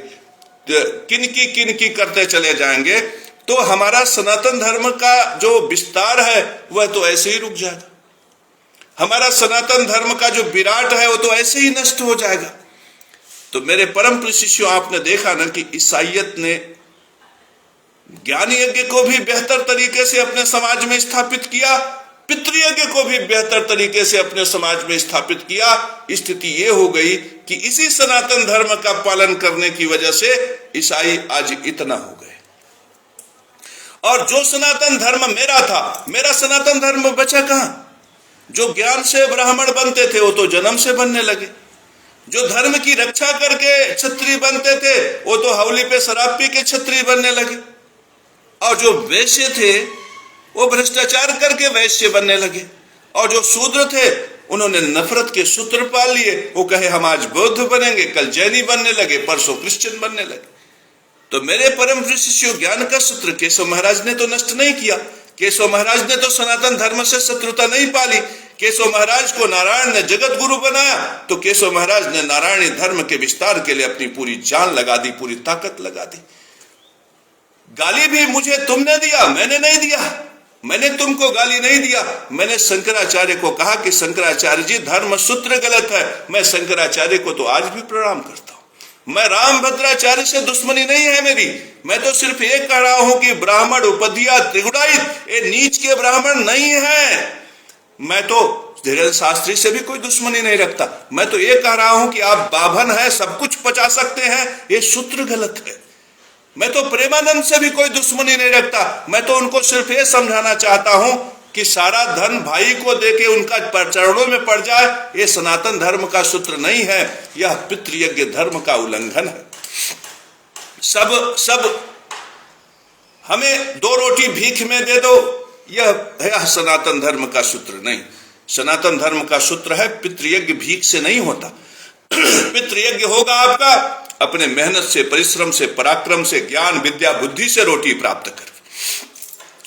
किनकी करते चले जाएंगे, तो हमारा सनातन धर्म का जो विस्तार है वह तो ऐसे ही रुक जाएगा। हमारा सनातन धर्म का जो विराट है वो तो ऐसे ही नष्ट हो जाएगा। तो मेरे परम प्रिय शिष्यों, आपने देखा ना कि ईसाईयत ने ज्ञान यज्ञ को भी बेहतर तरीके से अपने समाज में स्थापित किया, पितृयज्ञ को भी बेहतर तरीके से अपने समाज में स्थापित किया। स्थिति ये हो गई कि इसी सनातन धर्म का पालन करने की वजह से ईसाई आज इतना हो गए। और जो सनातन धर्म मेरा था, मेरा सनातन धर्म बचा कहां? जो ज्ञान से ब्राह्मण बनते थे वो तो जन्म से बनने लगे, जो धर्म की रक्षा करके क्षत्रिय बनते थे वो तो हवली पे शराब पी के क्षत्रिय बनने लगे, और जो वैश्य थे वो भ्रष्टाचार करके वैश्य बनने लगे, और जो शूद्र थे उन्होंने नफरत के सूत्र पाल लिए। वो कहे हम आज बौद्ध बनेंगे, कल जैनी बनने लगे, परसों क्रिश्चियन बनने लगे। तो मेरे परम प्रिय शिष्यों, ज्ञान का सूत्र केशव महाराज ने तो नष्ट नहीं किया, केशव महाराज ने तो सनातन धर्म से शत्रुता नहीं पाली। केशव महाराज को नारायण ने जगत गुरु बनाया, तो केशव महाराज ने नारायणी धर्म के विस्तार के लिए अपनी पूरी जान लगा दी, पूरी ताकत लगा दी। गाली भी मुझे तुमने दिया, मैंने नहीं दिया, मैंने तुमको गाली नहीं दिया। मैंने शंकराचार्य को कहा कि शंकराचार्य जी धर्म सूत्र गलत है। मैं शंकराचार्य को तो आज भी प्रणाम करता हूं। मैं राम भद्राचार्य से दुश्मनी नहीं है मेरी, मैं तो सिर्फ ये कह रहा हूं कि ब्राह्मण उपधिया त्रिगुणायित ये नीच के ब्राह्मण नहीं है। मैं तो धीरेन्द्र शास्त्री से भी कोई दुश्मनी नहीं रखता, मैं तो ये कह रहा हूं कि आप बाभन है, सब कुछ पचा सकते हैं, ये सूत्र गलत है। मैं तो प्रेमानंद से भी कोई दुश्मनी नहीं रखता, मैं तो उनको सिर्फ ये समझाना चाहता हूं कि सारा धन भाई को देके उनका चरणों में पड़ जाए, ये सनातन धर्म का सूत्र नहीं है, यह पितृयज्ञ धर्म का उल्लंघन है। सब हमें 2 रोटी भीख में दे दो, यह सनातन धर्म का सूत्र नहीं। सनातन धर्म का सूत्र है पितृयज्ञ भीख से नहीं होता। पितृयज्ञ होगा आपका अपने मेहनत से, परिश्रम से, पराक्रम से, ज्ञान विद्या बुद्धि से रोटी प्राप्त कर।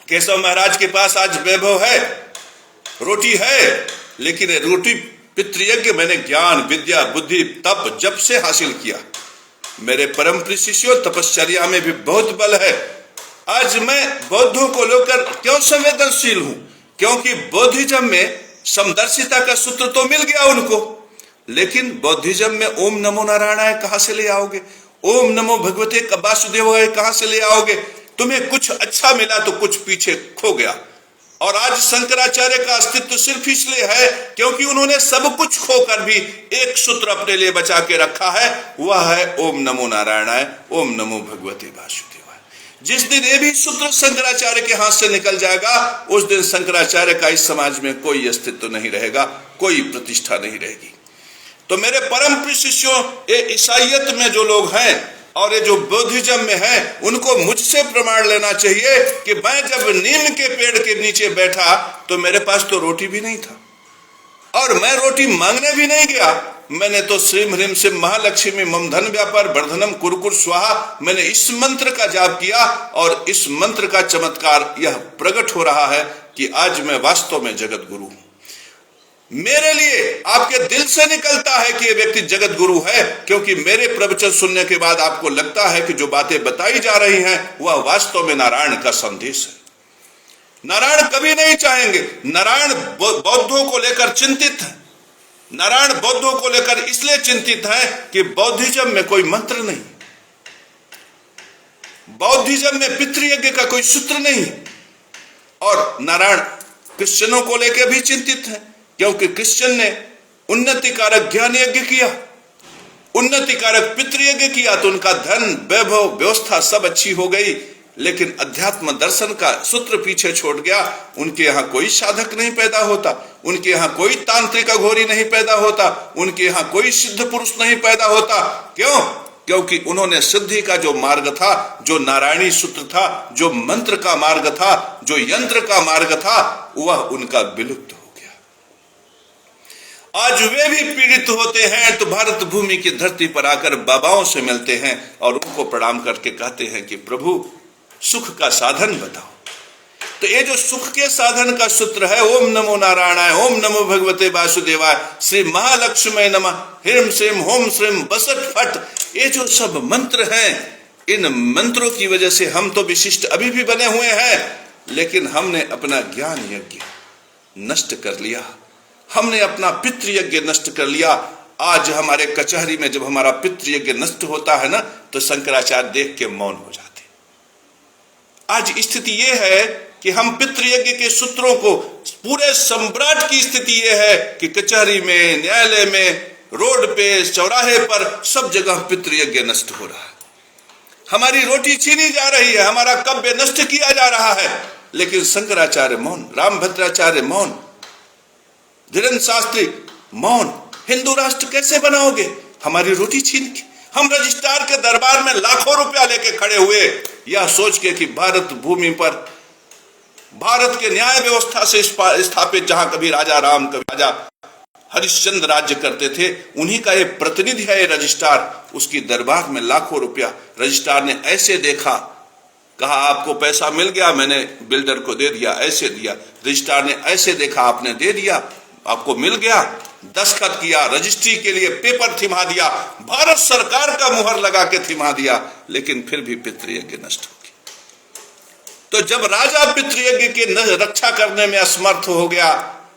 केशव महाराज के पास आज वैभव है, रोटी है, लेकिन रोटी पितृयज्ञ मैंने ज्ञान विद्या बुद्धि तप जप से हासिल किया। मेरे परम प्रिय शिष्यों, तपश्चर्या में भी बहुत बल है। आज मैं बौद्धों को लेकर क्यों संवेदनशील हूं? क्योंकि बौद्धिज्म में समदर्शिता का सूत्र तो मिल गया उनको, लेकिन बौद्धिज्म में ओम नमो नारायणाय कहां से ले आओगे? ओम नमो भगवते वासुदेवाय कहां से ले आओगे? तुम्हें कुछ अच्छा मिला तो कुछ पीछे खो गया। और आज शंकराचार्य का अस्तित्व सिर्फ इसलिए है क्योंकि उन्होंने सब कुछ खोकर भी एक सूत्र अपने लिए बचा के रखा है, वह है ओम नमो नारायणाय, ओम नमो भगवते वासुदेवाय। जिस दिन ये भी सूत्र शंकराचार्य के हाथ से निकल जाएगा, उस दिन शंकराचार्य का इस समाज में कोई अस्तित्व नहीं रहेगा, कोई प्रतिष्ठा नहीं रहेगी। तो मेरे परम प्रिय शिष्यों, ये ईसाइयत में जो लोग हैं और ये जो बौद्धिज्म में है, उनको मुझसे प्रमाण लेना चाहिए कि मैं जब नीम के पेड़ के नीचे बैठा तो मेरे पास तो रोटी भी नहीं था और मैं रोटी मांगने भी नहीं गया। मैंने तो श्रीम ह्रीम से महालक्ष्मी मम धन व्यापार वर्धनम कुरकुर स्वाहा, मैंने इस मंत्र का जाप किया और इस मंत्र का चमत्कार यह प्रकट हो रहा है कि आज मैं वास्तव में जगत गुरु हूं। मेरे लिए आपके दिल से निकलता है कि ये व्यक्ति जगत गुरु है, क्योंकि मेरे प्रवचन सुनने के बाद आपको लगता है कि जो बातें बताई जा रही हैं वह वास्तव में नारायण का संदेश है। नारायण कभी नहीं चाहेंगे। नारायण बौद्धों को लेकर चिंतित है। नारायण बौद्धों को लेकर इसलिए चिंतित है कि बौद्धिज्म में कोई मंत्र नहीं, बौद्धिज्म में पितृयज्ञ का कोई सूत्र नहीं। और नारायण क्रिश्चियनों को लेकर भी चिंतित है, क्योंकि क्रिश्चियन ने उन्नति कारक ज्ञान यज्ञ किया, उन्नति कारक पितृयज्ञ किया, तो उनका धन वैभव व्यवस्था सब अच्छी हो गई, लेकिन अध्यात्म दर्शन का सूत्र पीछे छोड़ गया। उनके यहाँ कोई साधक नहीं पैदा होता, उनके यहाँ कोई तांत्रिक अघोरी नहीं पैदा होता, उनके यहाँ कोई सिद्ध पुरुष नहीं पैदा होता। क्यों? क्योंकि उन्होंने सिद्धि का जो मार्ग था, जो नारायणी सूत्र था, जो मंत्र का मार्ग था, जो यंत्र का मार्ग था, वह उनका विलुप्त हो गया। आज वे भी पीड़ित होते हैं तो भारत भूमि की धरती पर आकर बाबाओं से मिलते हैं और उनको प्रणाम करके कहते हैं कि प्रभु सुख का साधन बताओ। तो ये जो सुख के साधन का सूत्र है, ओम नमो नारायणाय, ओम नमो भगवते वासुदेवाय, श्री महालक्ष्मी नमः, ह्रीम श्रीम होम श्रीम बसट फट, ये जो सब मंत्र हैं, इन मंत्रों की वजह से हम तो विशिष्ट अभी भी बने हुए हैं, लेकिन हमने अपना ज्ञान यज्ञ नष्ट कर लिया, हमने अपना पितृयज्ञ नष्ट कर लिया। आज हमारे कचहरी में जब हमारा पितृयज्ञ नष्ट होता है ना, तो शंकराचार्य देख के मौन हो जाते। आज स्थिति यह है कि हम पितृयज्ञ के सूत्रों को, पूरे सम्राट की स्थिति यह है कि कचहरी में, न्यायालय में, रोड पे, चौराहे पर, सब जगह पितृयज्ञ नष्ट हो रहा है। हमारी रोटी छीनी जा रही है, हमारा कव्य नष्ट किया जा रहा है, लेकिन शंकराचार्य मौन, रामभद्राचार्य मौन, धीरेन्द्र शास्त्री मौन। हिंदू राष्ट्र कैसे बनाओगे हमारी रोटी छीन के? हम रजिस्ट्रार के दरबार में लाखों रुपया लेके खड़े हुए, यह सोच के कि भारत भूमि पर भारत के न्याय व्यवस्था से स्थापित, जहां कभी राजा राम, कभी राजा हरिश्चंद्र राज्य करते थे, उन्हीं का ये प्रतिनिधि है ये रजिस्ट्रार। उसकी दरबार में लाखों रुपया रजिस्ट्रार ने ऐसे देखा, कहा आपको पैसा मिल गया, मैंने बिल्डर को दे दिया, ऐसे दिया। रजिस्ट्रार ने ऐसे देखा, आपने दे दिया, आपको मिल गया, दस्तखत किया, रजिस्ट्री के लिए पेपर थिमा दिया, भारत सरकार का मुहर लगा के थिमा दिया, लेकिन फिर भी पितृयज्ञ नष्ट हो गया। तो जब राजा पितृयज्ञ की रक्षा करने में असमर्थ हो गया,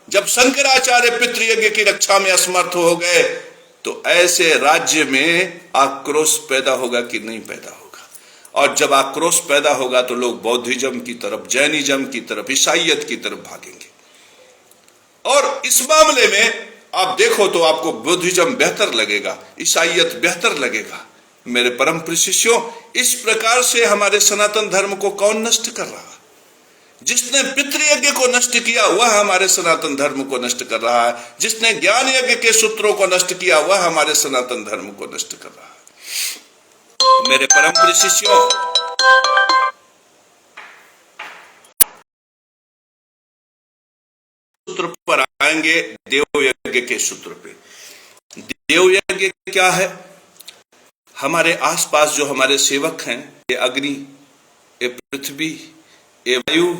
जब शंकराचार्य पितृयज्ञ की रक्षा में असमर्थ हो गए, तो ऐसे राज्य में आक्रोश पैदा होगा कि नहीं पैदा होगा? और जब आक्रोश पैदा होगा तो लोग बौद्धिज्म की तरफ, जैनिज्म की तरफ, ईसाइयत की तरफ भागेंगे। और इस मामले में आप देखो तो आपको बौद्धिज्म बेहतर लगेगा, ईसाइयत बेहतर लगेगा। मेरे परम प्रिय शिष्यों, इस प्रकार से हमारे सनातन धर्म को कौन नष्ट कर रहा है? जिसने पितृयज्ञ को नष्ट किया वह हमारे सनातन धर्म को नष्ट कर रहा है। जिसने ज्ञान यज्ञ के सूत्रों को नष्ट किया वह हमारे सनातन धर्म को नष्ट कर रहा है। मेरे परम प्रिय शिष्यों, सूत्र पर आएंगे, देव यज्ञ के सूत्र पे। देव यज्ञ क्या है? हमारे आसपास जो हमारे सेवक हैं, ये अग्नि, ये पृथ्वी, ये वायु,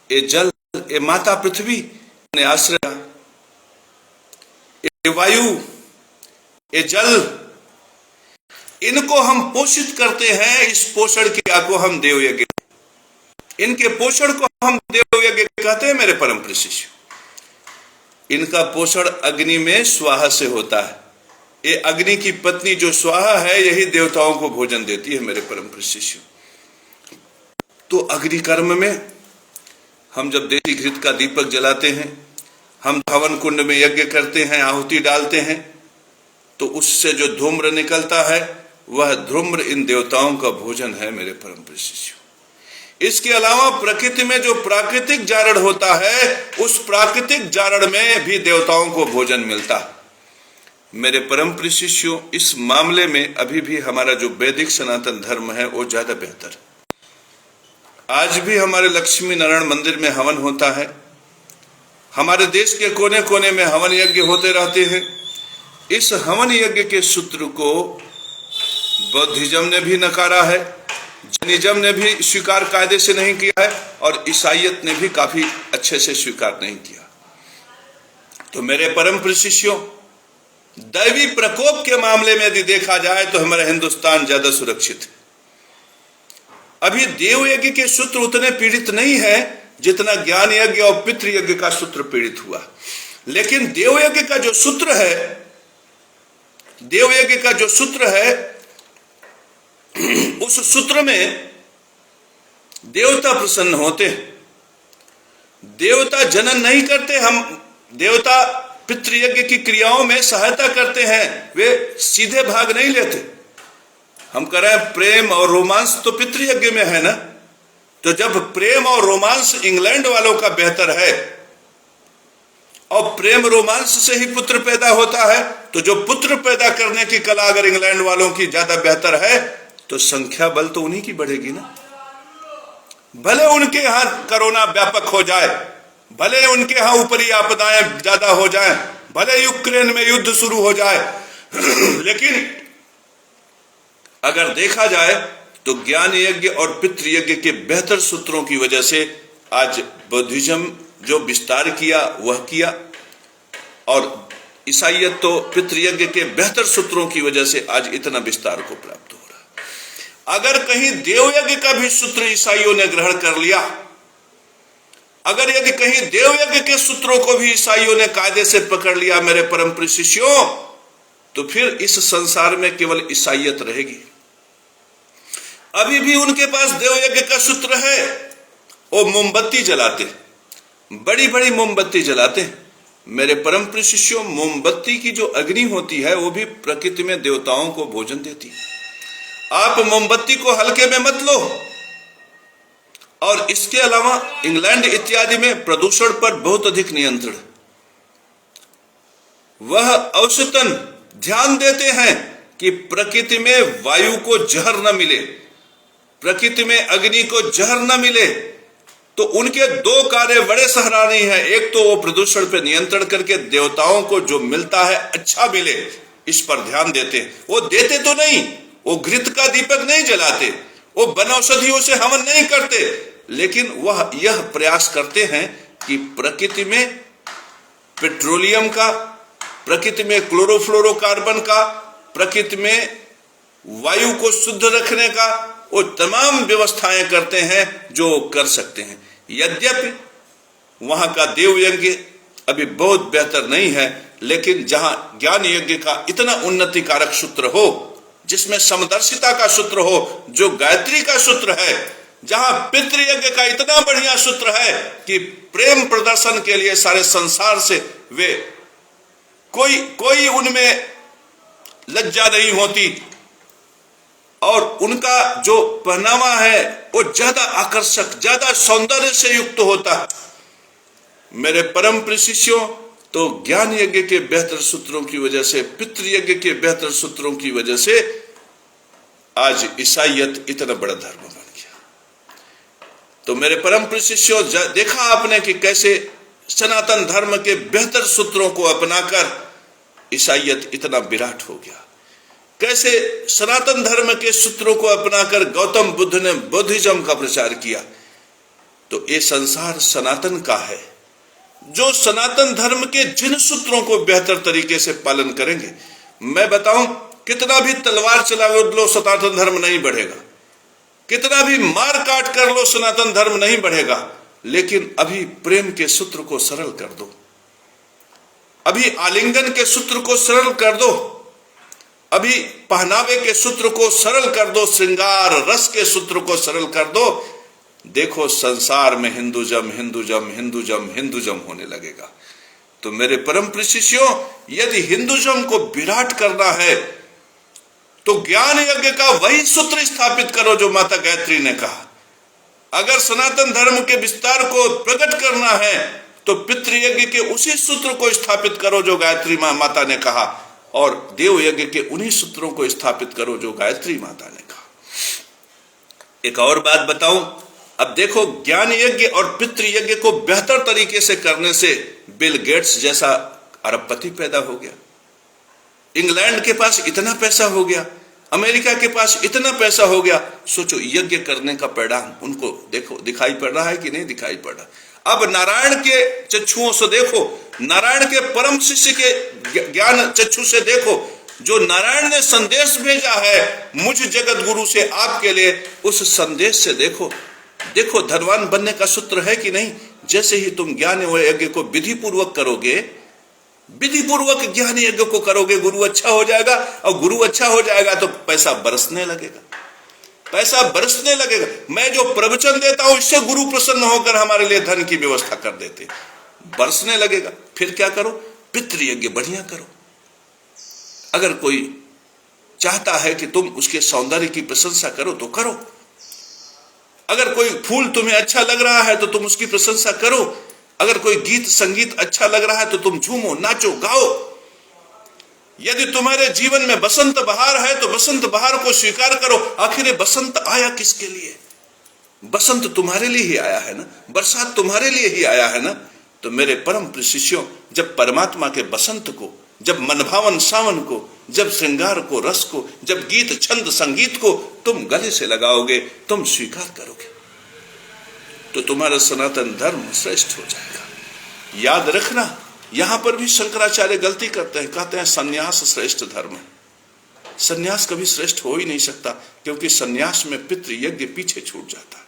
ये जल, ये माता पृथ्वी ने आश्रय, ये वायु, ये जल, इनको हम पोषित करते हैं। इस पोषण क्रिया को हम देव यज्ञ, इनके पोषण को हम देव यज्ञ कहते हैं मेरे परम प्रिय शिष्य। इनका पोषण अग्नि में स्वाहा से होता है। ये अग्नि की पत्नी जो स्वाहा है, यही देवताओं को भोजन देती है मेरे परम प्रिय शिष्य। तो अग्नि कर्म में हम जब देसी घृत का दीपक जलाते हैं, हम हवन कुंड में यज्ञ करते हैं, आहुति डालते हैं, तो उससे जो धूम्र निकलता है, वह धूम्र इन देवताओं का भोजन है मेरे परम प्रिय शिष्यों। इसके अलावा प्रकृति में जो प्राकृतिक जारड़ होता है, उस प्राकृतिक जारड़ में भी देवताओं को भोजन मिलता है मेरे परम प्रिय शिष्यों। इस मामले में अभी भी हमारा जो वैदिक सनातन धर्म है वो ज्यादा बेहतर है। आज भी हमारे लक्ष्मी नारायण मंदिर में हवन होता है, हमारे देश के कोने कोने में हवन यज्ञ होते रहते हैं। इस हवन यज्ञ के सूत्र को बौद्धिज्म ने भी नकारा है, जैनिज्म ने भी स्वीकार कायदे से नहीं किया है, और ईसाईयत ने भी काफी अच्छे से स्वीकार नहीं किया। तो मेरे परम प्रिय शिष्यों, दैवी प्रकोप के मामले में यदि देखा जाए तो हमारा हिंदुस्तान ज्यादा सुरक्षित है। अभी देव यज्ञ के सूत्र उतने पीड़ित नहीं है जितना ज्ञान यज्ञ और पितृ यज्ञ का सूत्र पीड़ित हुआ। लेकिन देव यज्ञ का जो सूत्र है, देव यज्ञ का जो सूत्र है, उस सूत्र में देवता प्रसन्न होते हैं। देवता जनन नहीं करते, हम देवता पितृयज्ञ की क्रियाओं में सहायता करते हैं, वे सीधे भाग नहीं लेते। हम कह रहे हैं प्रेम और रोमांस तो पितृयज्ञ में है ना, तो जब प्रेम और रोमांस इंग्लैंड वालों का बेहतर है और प्रेम रोमांस से ही पुत्र पैदा होता है, तो जो पुत्र पैदा करने की कला अगर इंग्लैंड वालों की ज्यादा बेहतर है, तो संख्या बल तो उन्हीं की बढ़ेगी ना। भले उनके यहां कोरोना व्यापक हो जाए, भले उनके यहां ऊपरी आपदाएं ज्यादा हो जाएं, भले यूक्रेन में युद्ध शुरू हो जाए, लेकिन अगर देखा जाए तो ज्ञान यज्ञ और पितृ यज्ञ के बेहतर सूत्रों की वजह से आज बौद्धिज्म जो विस्तार किया वह किया, और ईसाईयत तो पितृ यज्ञ के बेहतर सूत्रों की वजह से आज इतना विस्तार को प्राप्त हो रहा है। अगर कहीं देव यज्ञ का भी सूत्र ईसाइयों ने ग्रहण कर लिया, अगर यदि कहीं देव यज्ञ के सूत्रों को भी ईसाइयों ने कायदे से पकड़ लिया मेरे परम प्रिय शिष्यों, तो फिर इस संसार में केवल ईसाईयत रहेगी। अभी भी उनके पास देव यज्ञ का सूत्र है, वो मोमबत्ती जलाते, बड़ी बड़ी मोमबत्ती जलाते। मेरे परम प्रिय शिष्यों, मोमबत्ती की जो अग्नि होती है वो भी प्रकृति में देवताओं को भोजन देती है। आप मोमबत्ती को हल्के में मत लो। और इसके अलावा इंग्लैंड इत्यादि में प्रदूषण पर बहुत अधिक नियंत्रण, वह औसतन ध्यान देते हैं कि प्रकृति में वायु को जहर न मिले, प्रकृति में अग्नि को जहर न मिले। तो उनके दो कार्य बड़े सराहनीय हैं। एक तो वो प्रदूषण पर नियंत्रण करके देवताओं को जो मिलता है अच्छा मिले, इस पर ध्यान देते हैं। वो देते तो नहीं, वो घृत का दीपक नहीं जलाते, वो वनौषधियों से हवन नहीं करते, लेकिन वह यह प्रयास करते हैं कि प्रकृति में पेट्रोलियम का, प्रकृति में क्लोरोफ्लोरोकार्बन का, प्रकृति में वायु को शुद्ध रखने का वो तमाम व्यवस्थाएं करते हैं जो कर सकते हैं। यद्यपि वहां का देव यज्ञ अभी बहुत बेहतर नहीं है, लेकिन जहां ज्ञान यज्ञ का इतना उन्नतिकारक सूत्र हो, जिसमें समदर्शिता का सूत्र हो, जो गायत्री का सूत्र है, जहां पितृयज्ञ का इतना बढ़िया सूत्र है कि प्रेम प्रदर्शन के लिए सारे संसार से वे कोई उनमें लज्जा नहीं होती, और उनका जो पहनावा है वो ज्यादा आकर्षक, ज्यादा सौंदर्य से युक्त होता है। मेरे परम प्रिय शिष्यों, तो ज्ञान यज्ञ के बेहतर सूत्रों की वजह से, पितृयज्ञ के बेहतर सूत्रों की वजह से आज ईसाईयत इतना बड़ा धर्म बन गया। तो मेरे परम प्रिय शिष्यों, देखा आपने कि कैसे सनातन धर्म के बेहतर सूत्रों को अपनाकर ईसाईयत इतना विराट हो गया। कैसे सनातन धर्म के सूत्रों को अपनाकर गौतम बुद्ध ने बौद्धिज्म का प्रचार किया। तो ये संसार सनातन का है। जो सनातन धर्म के जिन सूत्रों को बेहतर तरीके से पालन करेंगे, मैं बताऊं, कितना भी तलवार चला लो सनातन धर्म नहीं बढ़ेगा, कितना भी मार काट कर लो सनातन धर्म नहीं बढ़ेगा। लेकिन अभी प्रेम के सूत्र को सरल कर दो, अभी आलिंगन के सूत्र को सरल कर दो, अभी पहनावे के सूत्र को सरल कर दो, श्रृंगार रस के सूत्र को सरल कर दो। देखो संसार में हिंदुजम हिंदुजम हिंदुजम हिंदुजम होने लगेगा। तो मेरे परम प्रिय शिष्यों, यदि हिंदुजम को विराट करना है तो ज्ञान यज्ञ का वही सूत्र स्थापित करो जो माता गायत्री ने कहा। अगर सनातन धर्म के विस्तार को प्रकट करना है तो पितृयज्ञ के उसी सूत्र को स्थापित करो जो गायत्री माता ने कहा, और देव यज्ञ के उन्हीं सूत्रों को स्थापित करो जो गायत्री माता ने कहा। एक और बात बताऊं, अब देखो ज्ञान यज्ञ और पितृयज्ञ को बेहतर तरीके से करने से बिल गेट्स जैसा अरबपति पैदा हो गया। इंग्लैंड के पास इतना पैसा हो गया, अमेरिका के पास इतना पैसा हो गया। सोचो यज्ञ करने का परिणाम उनको देखो दिखाई पड़ रहा है कि नहीं दिखाई पड़ रहा। अब नारायण के चक्षुओं से देखो, नारायण के परम शिष्य के ज्ञान चक्षु से देखो, जो नारायण ने संदेश भेजा है मुझ जगत गुरु से आपके लिए, उस संदेश से देखो देखो धनवान बनने का सूत्र है कि नहीं। जैसे ही तुम ज्ञान यज्ञ को विधि पूर्वक करोगे, विधि पूर्वक ज्ञान यज्ञ को करोगे, गुरु अच्छा हो जाएगा, और गुरु अच्छा हो जाएगा तो पैसा बरसने लगेगा, पैसा बरसने लगेगा। मैं जो प्रवचन देता हूं इससे गुरु प्रसन्न होकर हमारे लिए धन की व्यवस्था कर देते, बरसने लगेगा। फिर क्या करो, पितृयज्ञ बढ़िया करो। अगर कोई चाहता है कि तुम उसके सौंदर्य की प्रशंसा करो तो करो, अगर कोई फूल तुम्हें अच्छा लग रहा है तो तुम उसकी प्रशंसा करो, अगर कोई गीत संगीत अच्छा लग रहा है तो तुम झूमो नाचो गाओ। यदि तुम्हारे जीवन में बसंत बहार है तो बसंत बहार को स्वीकार करो। आखिर बसंत आया किसके लिए? बसंत तुम्हारे लिए ही आया है ना, बरसात तुम्हारे लिए ही आया है ना। तो मेरे परम प्रिय शिष्यों, जब परमात्मा के बसंत को, जब मनभावन सावन को, जब श्रृंगार को, रस को, जब गीत छंद संगीत को तुम गले से लगाओगे, तुम स्वीकार करोगे, तो तुम्हारा सनातन धर्म श्रेष्ठ हो जाएगा। याद रखना, यहां पर भी शंकराचार्य गलती करते हैं, कहते हैं सन्यास श्रेष्ठ धर्म है। सन्यास कभी श्रेष्ठ हो ही नहीं सकता, क्योंकि सन्यास में पितृयज्ञ पीछे छूट जाता है,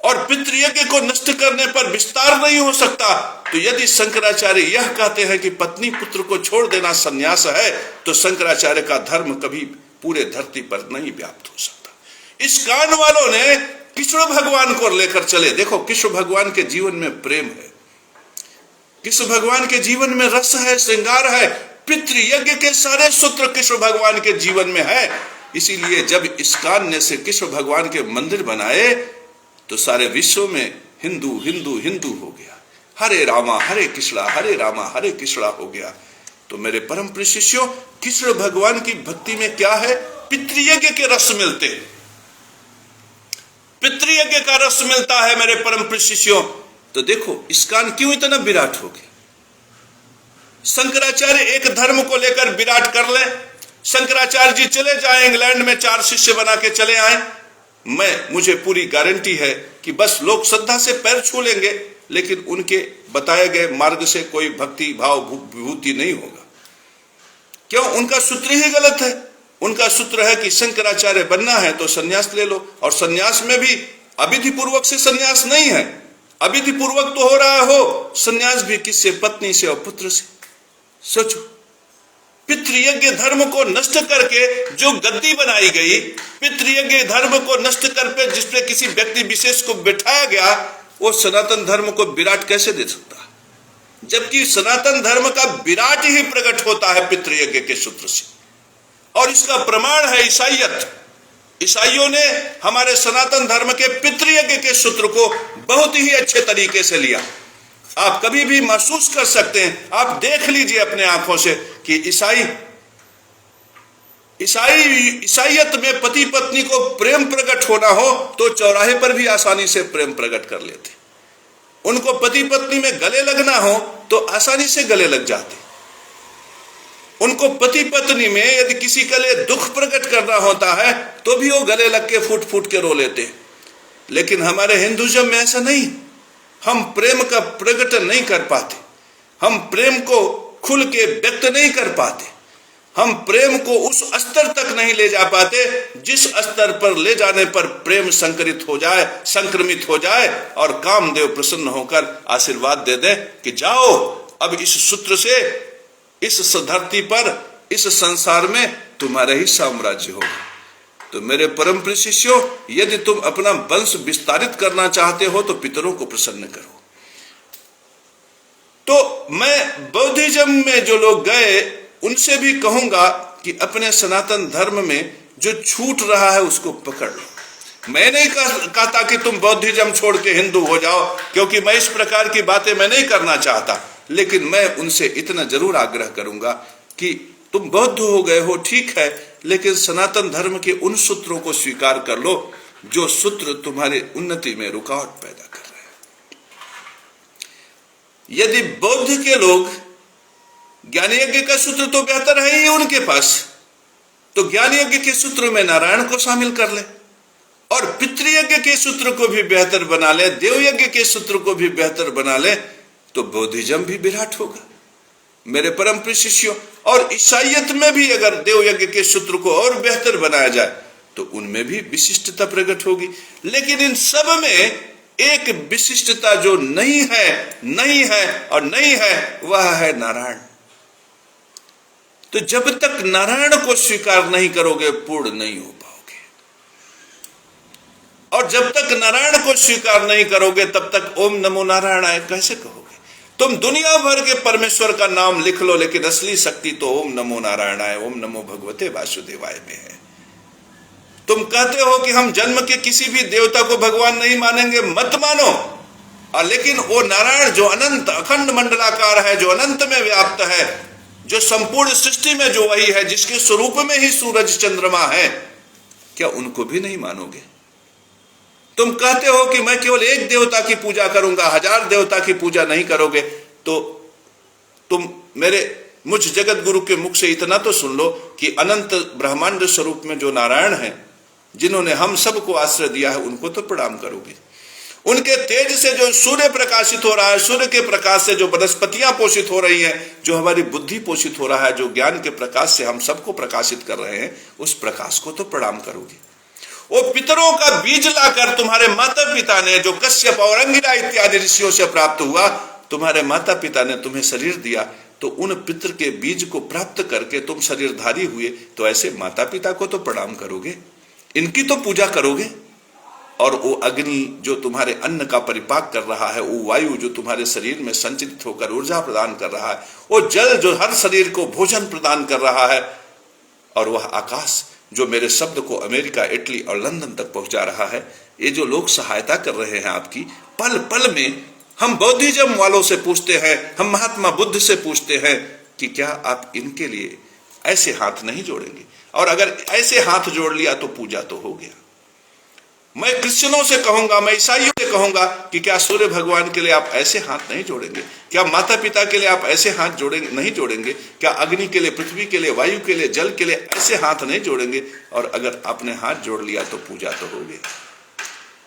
और पितृयज्ञ को नष्ट करने पर विस्तार नहीं हो सकता। तो यदि शंकराचार्य यह कहते हैं कि पत्नी पुत्र को छोड़ देना सन्यास है, तो शंकराचार्य का धर्म कभी पूरे धरती पर नहीं व्याप्त हो सकता। इस कान वालों ने कृष्ण भगवान को लेकर चले। देखो कृष्ण भगवान के जीवन में प्रेम है, कृष्ण भगवान के जीवन में रस है, श्रृंगार है। पितृयज्ञ के सारे सूत्र कृष्ण भगवान के जीवन में है। इसीलिए जब इस्कान ने से कृष्ण भगवान के मंदिर बनाए तो सारे विश्व में हिंदू हिंदू हिंदू हो गया। हरे रामा हरे कृष्णा, हरे रामा हरे कृष्णा हो गया। तो मेरे परम प्रिय शिष्यों, कृष्ण भगवान की भक्ति में क्या है? पितृयज्ञ के रस मिलते हैं, पितृयज्ञ का रस मिलता है मेरे परम प्रिय शिष्यों। तो देखो इस्कान क्यों इतना विराट हो गया। शंकराचार्य एक धर्म को लेकर विराट कर ले, शंकराचार्य जी चले जाए इंग्लैंड में, 4 शिष्य बना के चले आए, मुझे पूरी गारंटी है कि बस लोग श्रद्धा से पैर छू लेंगे, लेकिन उनके बताए गए मार्ग से कोई भक्ति भाव विभूति नहीं होगा। क्यों? उनका सूत्र ही गलत है। उनका सूत्र है कि शंकराचार्य बनना है तो सन्यास ले लो, और सन्यास में भी अविधि पूर्वक से सन्यास नहीं है। अविधि पूर्वक तो हो रहा हो सन्यास भी, किससे? पत्नी से और पुत्र से। सोचो, पितृयज्ञ धर्म को नष्ट करके जो गद्दी बनाई गई, पितृयज्ञ धर्म को नष्ट करके जिसपे किसी व्यक्ति विशेष को बिठाया गया, वो सनातन धर्म को विराट कैसे दे सकता है? जबकि सनातन धर्म का विराट ही प्रकट होता है पितृयज्ञ के सूत्र से। और इसका प्रमाण है ईसाईयत। ईसाइयों ने हमारे सनातन धर्म के पितृयज्ञ के सूत्र को बहुत ही अच्छे तरीके से लिया। आप कभी भी महसूस कर सकते हैं, आप देख लीजिए अपने आंखों से कि ईसाईयत में पति पत्नी को प्रेम प्रकट होना हो तो चौराहे पर भी आसानी से प्रेम प्रकट कर लेते। उनको पति पत्नी में गले लगना हो तो आसानी से गले लग जाते। उनको पति पत्नी में यदि किसी के लिए दुख प्रकट करना होता है तो भी वो गले लग के फूट फूट के रो लेते हैं। लेकिन हमारे हिंदुइज्म में ऐसा नहीं। हम प्रेम का प्रकटन नहीं कर पाते, हम प्रेम को खुल के व्यक्त नहीं कर पाते, हम प्रेम को उस स्तर तक नहीं ले जा पाते जिस स्तर पर ले जाने पर प्रेम संकरित हो जाए, संक्रमित हो जाए और कामदेव प्रसन्न होकर आशीर्वाद दे दे कि जाओ अब इस सूत्र से इस धरती पर, इस संसार में तुम्हारा ही साम्राज्य होगा। तो मेरे परम प्रिय शिष्यों, यदि तुम अपना वंश विस्तारित करना चाहते हो तो पितरों को प्रसन्न करो। तो मैं बौद्धिज्म में जो लोग गए उनसे भी कहूंगा कि अपने सनातन धर्म में जो छूट रहा है उसको पकड़ लो। मैं नहीं कहता कि तुम बौद्धिज्म छोड़ के हिंदू हो जाओ, क्योंकि मैं इस प्रकार की बातें मैं नहीं करना चाहता। लेकिन मैं उनसे इतना जरूर आग्रह करूंगा कि तुम बौद्ध हो गए हो, ठीक है, लेकिन सनातन धर्म के उन सूत्रों को स्वीकार कर लो जो सूत्र तुम्हारी उन्नति में रुकावट पैदा कर रहे हैं। यदि बौद्ध के लोग ज्ञान यज्ञ का सूत्र तो बेहतर है ही उनके पास, तो ज्ञान यज्ञ के सूत्र में नारायण को शामिल कर ले और पितृयज्ञ के सूत्र को भी बेहतर बना ले, देव यज्ञ के सूत्र को भी बेहतर बना ले, तो बौद्धिज्म भी विराट होगा मेरे परम प्रिय शिष्यों। और ईसाइयत में भी अगर देव यज्ञ के सूत्र को और बेहतर बनाया जाए तो उनमें भी विशिष्टता प्रकट होगी। लेकिन इन सब में एक विशिष्टता जो नहीं है और नहीं है, वह है नारायण। तो जब तक नारायण को स्वीकार नहीं करोगे पूर्ण नहीं हो पाओगे, और जब तक नारायण को स्वीकार नहीं करोगे तब तक ओम नमो नारायणाय कैसे कहोगे? तुम दुनिया भर के परमेश्वर का नाम लिख लो, लेकिन असली शक्ति तो ओम नमो नारायणाय, ओम नमो भगवते वासुदेवाय में है। तुम कहते हो कि हम जन्म के किसी भी देवता को भगवान नहीं मानेंगे, मत मानो। लेकिन वो नारायण जो अनंत अखंड मंडलाकार है, जो अनंत में व्याप्त है, जो संपूर्ण सृष्टि में जो वही है, जिसके स्वरूप में ही सूरज चंद्रमा है, क्या उनको भी नहीं मानोगे? तुम कहते हो कि मैं केवल एक देवता की पूजा करूंगा, 1000 देवता की पूजा नहीं करोगे। तो तुम मुझ जगत गुरु के मुख से इतना तो सुन लो कि अनंत ब्रह्मांड स्वरूप में जो नारायण हैं, जिन्होंने हम सबको आश्रय दिया है, उनको तो प्रणाम करोगे। उनके तेज से जो सूर्य प्रकाशित हो रहा है, सूर्य के प्रकाश से जो वनस्पतियां पोषित हो रही हैं, जो हमारी बुद्धि पोषित हो रहा है, जो ज्ञान के प्रकाश से हम सबको प्रकाशित कर रहे हैं, उस प्रकाश को तो प्रणाम करोगे। वो पितरों का बीज लाकर तुम्हारे माता पिता ने, जो कश्यप और अंगिरा इत्यादि ऋषियों से प्राप्त हुआ, तुम्हारे माता पिता ने तुम्हें शरीर दिया, तो उन पितर के बीज को प्राप्त करके तुम शरीरधारी हुए, तो ऐसे माता पिता को तो प्रणाम करोगे, इनकी तो पूजा करोगे। और वो अग्नि जो तुम्हारे अन्न का परिपाक कर रहा है, वो वायु जो तुम्हारे शरीर में संचित होकर ऊर्जा प्रदान कर रहा है, वो जल जो हर शरीर को भोजन प्रदान कर रहा है, और वह आकाश जो मेरे शब्द को अमेरिका, इटली और लंदन तक पहुंचा रहा है, ये जो लोग सहायता कर रहे हैं आपकी, पल पल में हम बौद्धिज्म वालों से पूछते हैं, हम महात्मा बुद्ध से पूछते हैं कि क्या आप इनके लिए ऐसे हाथ नहीं जोड़ेंगे? और अगर ऐसे हाथ जोड़ लिया तो पूजा तो हो गया। मैं क्रिश्चियनों से कहूंगा, मैं ईसाइयों से कहूंगा कि क्या सूर्य भगवान के लिए आप ऐसे हाथ नहीं जोड़ेंगे? क्या माता पिता के लिए आप ऐसे हाथ जोड़ेंगे नहीं जोड़ेंगे? क्या अग्नि के लिए, पृथ्वी के लिए, वायु के लिए, जल के लिए ऐसे हाथ नहीं जोड़ेंगे? और अगर आपने हाथ जोड़ लिया तो पूजा तो हो गई।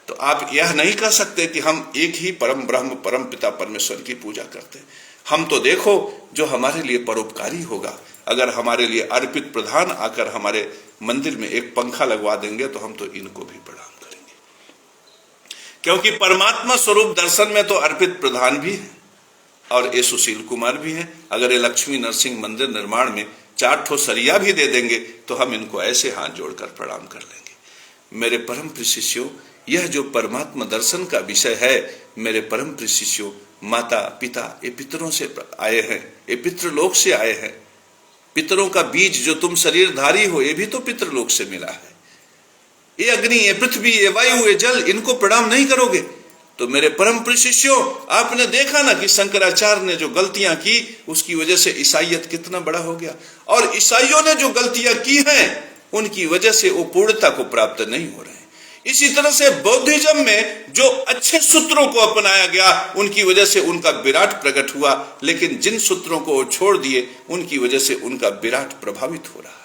तो आप यह नहीं कह सकते कि हम एक ही परम ब्रह्म, परम पिता परमेश्वर की पूजा करते। हम तो देखो जो हमारे लिए परोपकारी होगा। अगर हमारे लिए अर्पित प्रधान आकर हमारे मंदिर में एक पंखा लगवा देंगे तो हम तो इनको भी प्रणाम करेंगे, क्योंकि परमात्मा स्वरूप दर्शन में तो अर्पित प्रधान भी है और ये सुशील कुमार भी हैं। अगर ये लक्ष्मी नरसिंह मंदिर निर्माण में 4 ठो सरिया भी दे देंगे तो हम इनको ऐसे हाथ जोड़कर प्रणाम कर लेंगे। मेरे परम प्रिय शिष्यों, यह जो परमात्मा दर्शन का विषय है, मेरे परम प्रिय शिष्यों, माता पिता ये पितरों से आए हैं, ये पितृलोक से आए हैं। पितरों का बीज जो तुम शरीरधारी हो, ये भी तो पितृलोक से मिला है। ये अग्नि, ये पृथ्वी, ये वायु, ये जल, इनको प्रणाम नहीं करोगे तो मेरे परम प्रिय शिष्यों, आपने देखा ना कि शंकराचार्य ने जो गलतियां की उसकी वजह से ईसाइयत कितना बड़ा हो गया, और ईसाइयों ने जो गलतियां की हैं उनकी वजह से वो पूर्णता को प्राप्त नहीं हो रहे। इसी तरह से बौद्धिज्म में जो अच्छे सूत्रों को अपनाया गया उनकी वजह से उनका विराट प्रकट हुआ, लेकिन जिन सूत्रों को छोड़ दिए उनकी वजह से उनका विराट प्रभावित हो रहा है।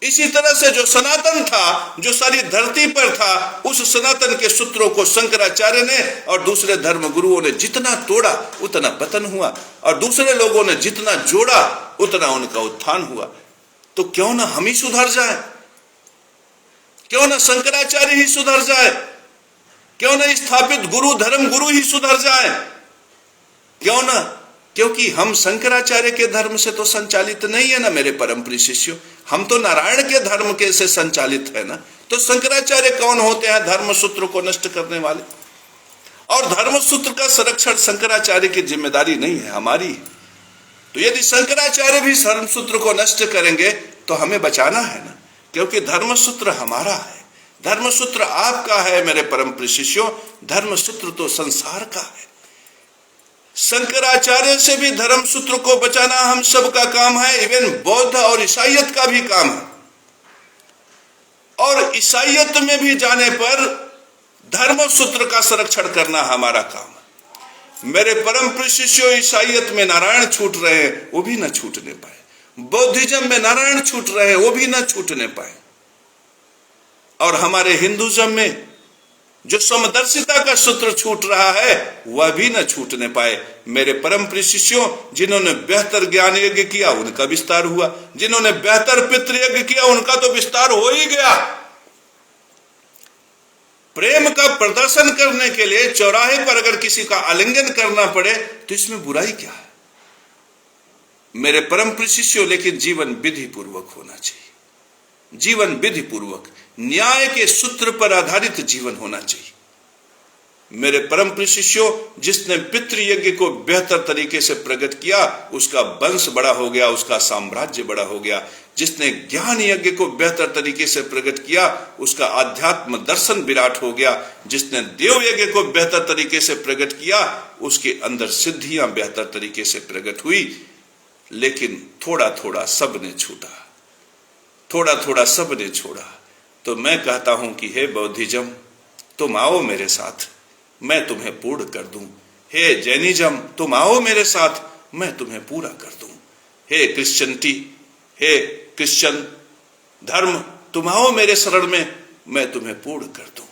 इसी तरह से जो सनातन था, जो सारी धरती पर था, उस सनातन के सूत्रों को शंकराचार्य ने और दूसरे धर्म गुरुओं ने जितना तोड़ा उतना पतन हुआ, और दूसरे लोगों ने जितना जोड़ा उतना उनका उत्थान हुआ। तो क्यों ना हम ही सुधर जाए, क्यों ना शंकराचार्य ही सुधर जाए, क्यों ना स्थापित गुरु धर्म गुरु ही सुधर जाए, क्यों ना? क्योंकि हम शंकराचार्य के धर्म से तो संचालित नहीं है ना मेरे परम प्रिय शिष्यों, हम तो नारायण के धर्म के से संचालित है ना। तो शंकराचार्य कौन होते हैं? धर्म सूत्र को नष्ट करने वाले। और धर्म सूत्र का संरक्षण शंकराचार्य की जिम्मेदारी नहीं है, हमारी। तो यदि शंकराचार्य भी धर्म सूत्र को नष्ट करेंगे तो हमें बचाना है ना, क्योंकि धर्म सूत्र हमारा है, धर्म सूत्र आपका है मेरे परम प्रिय शिष्यों, धर्म सूत्र तो संसार का है। शंकराचार्य से भी धर्म सूत्र को बचाना हम सब का काम है, इवन बौद्ध और ईसाइयत का भी काम है। और ईसाइयत में भी जाने पर धर्म सूत्र का संरक्षण करना हमारा काम है। मेरे परम प्रिय शिष्यों, ईसाइयत में नारायण छूट रहे हैं, वो भी न छूटने पाए। बौद्धिज्म में नारायण छूट रहे हैं, वो भी न छूटने पाए। और हमारे हिंदुज्म में जो समदर्शिता का सूत्र छूट रहा है वह भी न छूटने पाए। मेरे परम प्रिय शिष्यों, जिन्होंने बेहतर ज्ञान यज्ञ किया उनका विस्तार हुआ, जिन्होंने बेहतर पितृ यज्ञ किया उनका तो विस्तार हो ही गया। प्रेम का प्रदर्शन करने के लिए चौराहे पर अगर किसी का आलिंगन करना पड़े तो इसमें बुराई क्या है मेरे परम प्रिय शिष्यों? लेकिन जीवन विधि पूर्वक होना चाहिए, जीवन विधि पूर्वक, न्याय के सूत्र पर आधारित जीवन होना चाहिए। मेरे परम प्रिय शिष्यों, जिसने पितृ यज्ञ को बेहतर तरीके से प्रकट किया उसका वंश बड़ा हो गया, उसका साम्राज्य बड़ा हो गया। जिसने ज्ञान यज्ञ को बेहतर तरीके से प्रकट किया उसका आध्यात्म दर्शन विराट हो गया। जिसने देव यज्ञ को बेहतर तरीके से प्रकट किया उसके अंदर सिद्धियां बेहतर तरीके से प्रकट हुई। लेकिन थोड़ा थोड़ा सबने छूटा, थोड़ा थोड़ा सबने छोड़ा। तो मैं कहता हूं कि हे बौद्धिज्म, तुम आओ मेरे साथ, मैं तुम्हें पूर्ण कर दूं। हे जैनिज्म, तुम आओ मेरे साथ, मैं तुम्हें पूरा कर दूं। हे क्रिश्चियनिटी, हे क्रिश्चियन धर्म, तुम आओ मेरे शरण में, मैं तुम्हें पूर्ण कर दूं,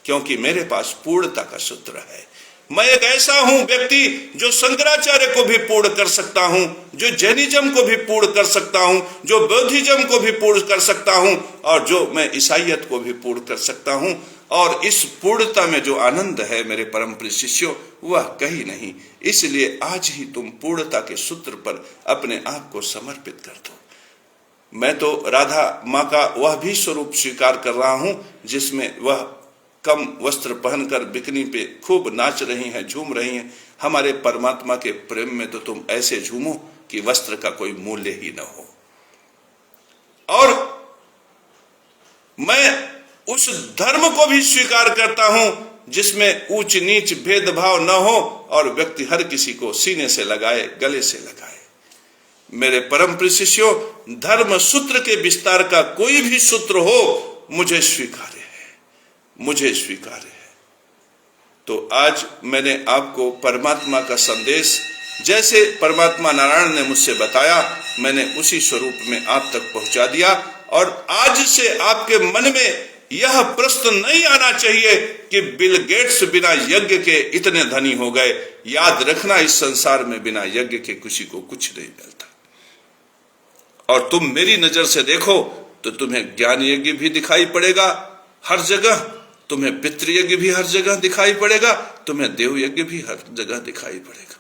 क्योंकि मेरे पास पूर्णता का सूत्र है। मैं एक ऐसा हूं व्यक्ति जो शंकराचार्य को भी पूर्ण कर सकता हूं, जो जैनिज्म को भी पूर्ण कर सकता हूं, जो बौद्धिज्म को भी पूर्ण कर सकता हूं, और जो मैं ईसाइयत को भी पूर्ण कर सकता हूं। और इस पूर्णता में जो आनंद है मेरे परम प्रिय शिष्यों, वह कहीं नहीं। इसलिए आज ही तुम पूर्णता के सूत्र पर अपने आप को समर्पित कर दो। मैं तो राधा माँ का वह भी स्वरूप स्वीकार कर रहा हूं जिसमें वह कम वस्त्र पहनकर बिकनी पे खूब नाच रही हैं, झूम रही हैं। हमारे परमात्मा के प्रेम में तो तुम ऐसे झूमो कि वस्त्र का कोई मूल्य ही न हो। और मैं उस धर्म को भी स्वीकार करता हूं जिसमें ऊंच नीच भेदभाव न हो और व्यक्ति हर किसी को सीने से लगाए, गले से लगाए। मेरे परम प्रिय शिष्यों, धर्म सूत्र के विस्तार का कोई भी सूत्र हो मुझे स्वीकार्य है, मुझे स्वीकार्य है। तो आज मैंने आपको परमात्मा का संदेश जैसे परमात्मा नारायण ने मुझसे बताया, मैंने उसी स्वरूप में आप तक पहुंचा दिया। और आज से आपके मन में यह प्रश्न नहीं आना चाहिए कि बिल गेट्स बिना यज्ञ के इतने धनी हो गए। याद रखना, इस संसार में बिना यज्ञ के किसी को कुछ नहीं मिलता। और तुम मेरी नजर से देखो तो तुम्हें ज्ञान यज्ञ भी दिखाई पड़ेगा हर जगह, तुम्हें पितृ यज्ञ भी हर जगह दिखाई पड़ेगा, तुम्हें देव यज्ञ भी हर जगह दिखाई पड़ेगा।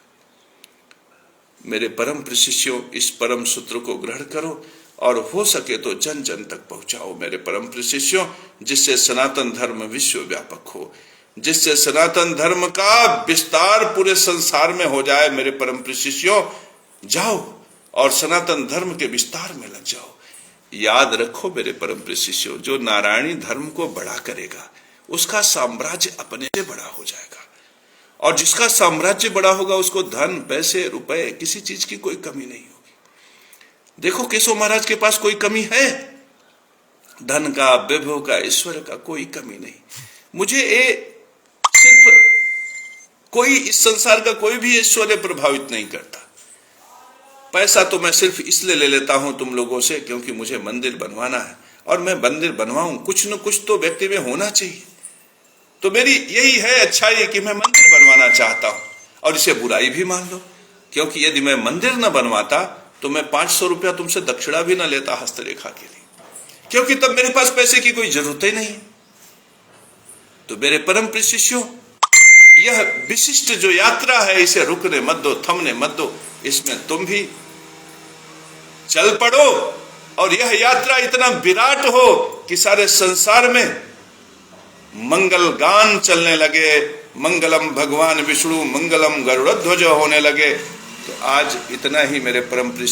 मेरे परम प्रिय शिष्यों, इस परम सूत्र को ग्रहण करो और हो सके तो जन जन तक पहुंचाओ मेरे परम प्रिय शिष्यों, जिससे सनातन धर्म विश्व व्यापक हो, जिससे सनातन धर्म का विस्तार पूरे संसार में हो जाए। मेरे परम प्रिय शिष्यों, जाओ और सनातन धर्म के विस्तार में लग जाओ। याद रखो मेरे परम प्रिय शिष्यों, जो नारायणी धर्म को बड़ा करेगा उसका साम्राज्य अपने से बड़ा हो जाएगा, और जिसका साम्राज्य बड़ा होगा उसको धन, पैसे, रुपए, किसी चीज की कोई कमी नहीं होगी। देखो केशव महाराज के पास कोई कमी है? धन का, वैभव का, ऐश्वर्य का कोई कमी नहीं। मुझे सिर्फ कोई इस संसार का कोई भी ऐश्वर्य प्रभावित नहीं करता। पैसा तो मैं सिर्फ इसलिए ले लेता हूं तुम लोगों से क्योंकि मुझे मंदिर बनवाना है, और मैं मंदिर बनवाऊं, कुछ न कुछ तो व्यक्ति में होना चाहिए। तो मेरी यही है अच्छाई कि मैं मंदिर बनवाना चाहता हूं, और इसे बुराई भी मान लो, क्योंकि यदि मैं मंदिर न बनवाता तो मैं 500 रुपया तुमसे दक्षिणा भी न लेता हस्तरेखा के लिए, क्योंकि तब मेरे पास पैसे की कोई जरूरत ही नहीं है। तो मेरे परम प्रिय शिष्यों, यह विशिष्ट जो यात्रा है, इसे रुकने मत दो, थमने मत दो, इसमें तुम भी चल पड़ो, और यह यात्रा इतना विराट हो कि सारे संसार में मंगल गान चलने लगे, मंगलम भगवान विष्णु मंगलम गरुड़ध्वज होने लगे। तो आज इतना ही मेरे परम प्रिय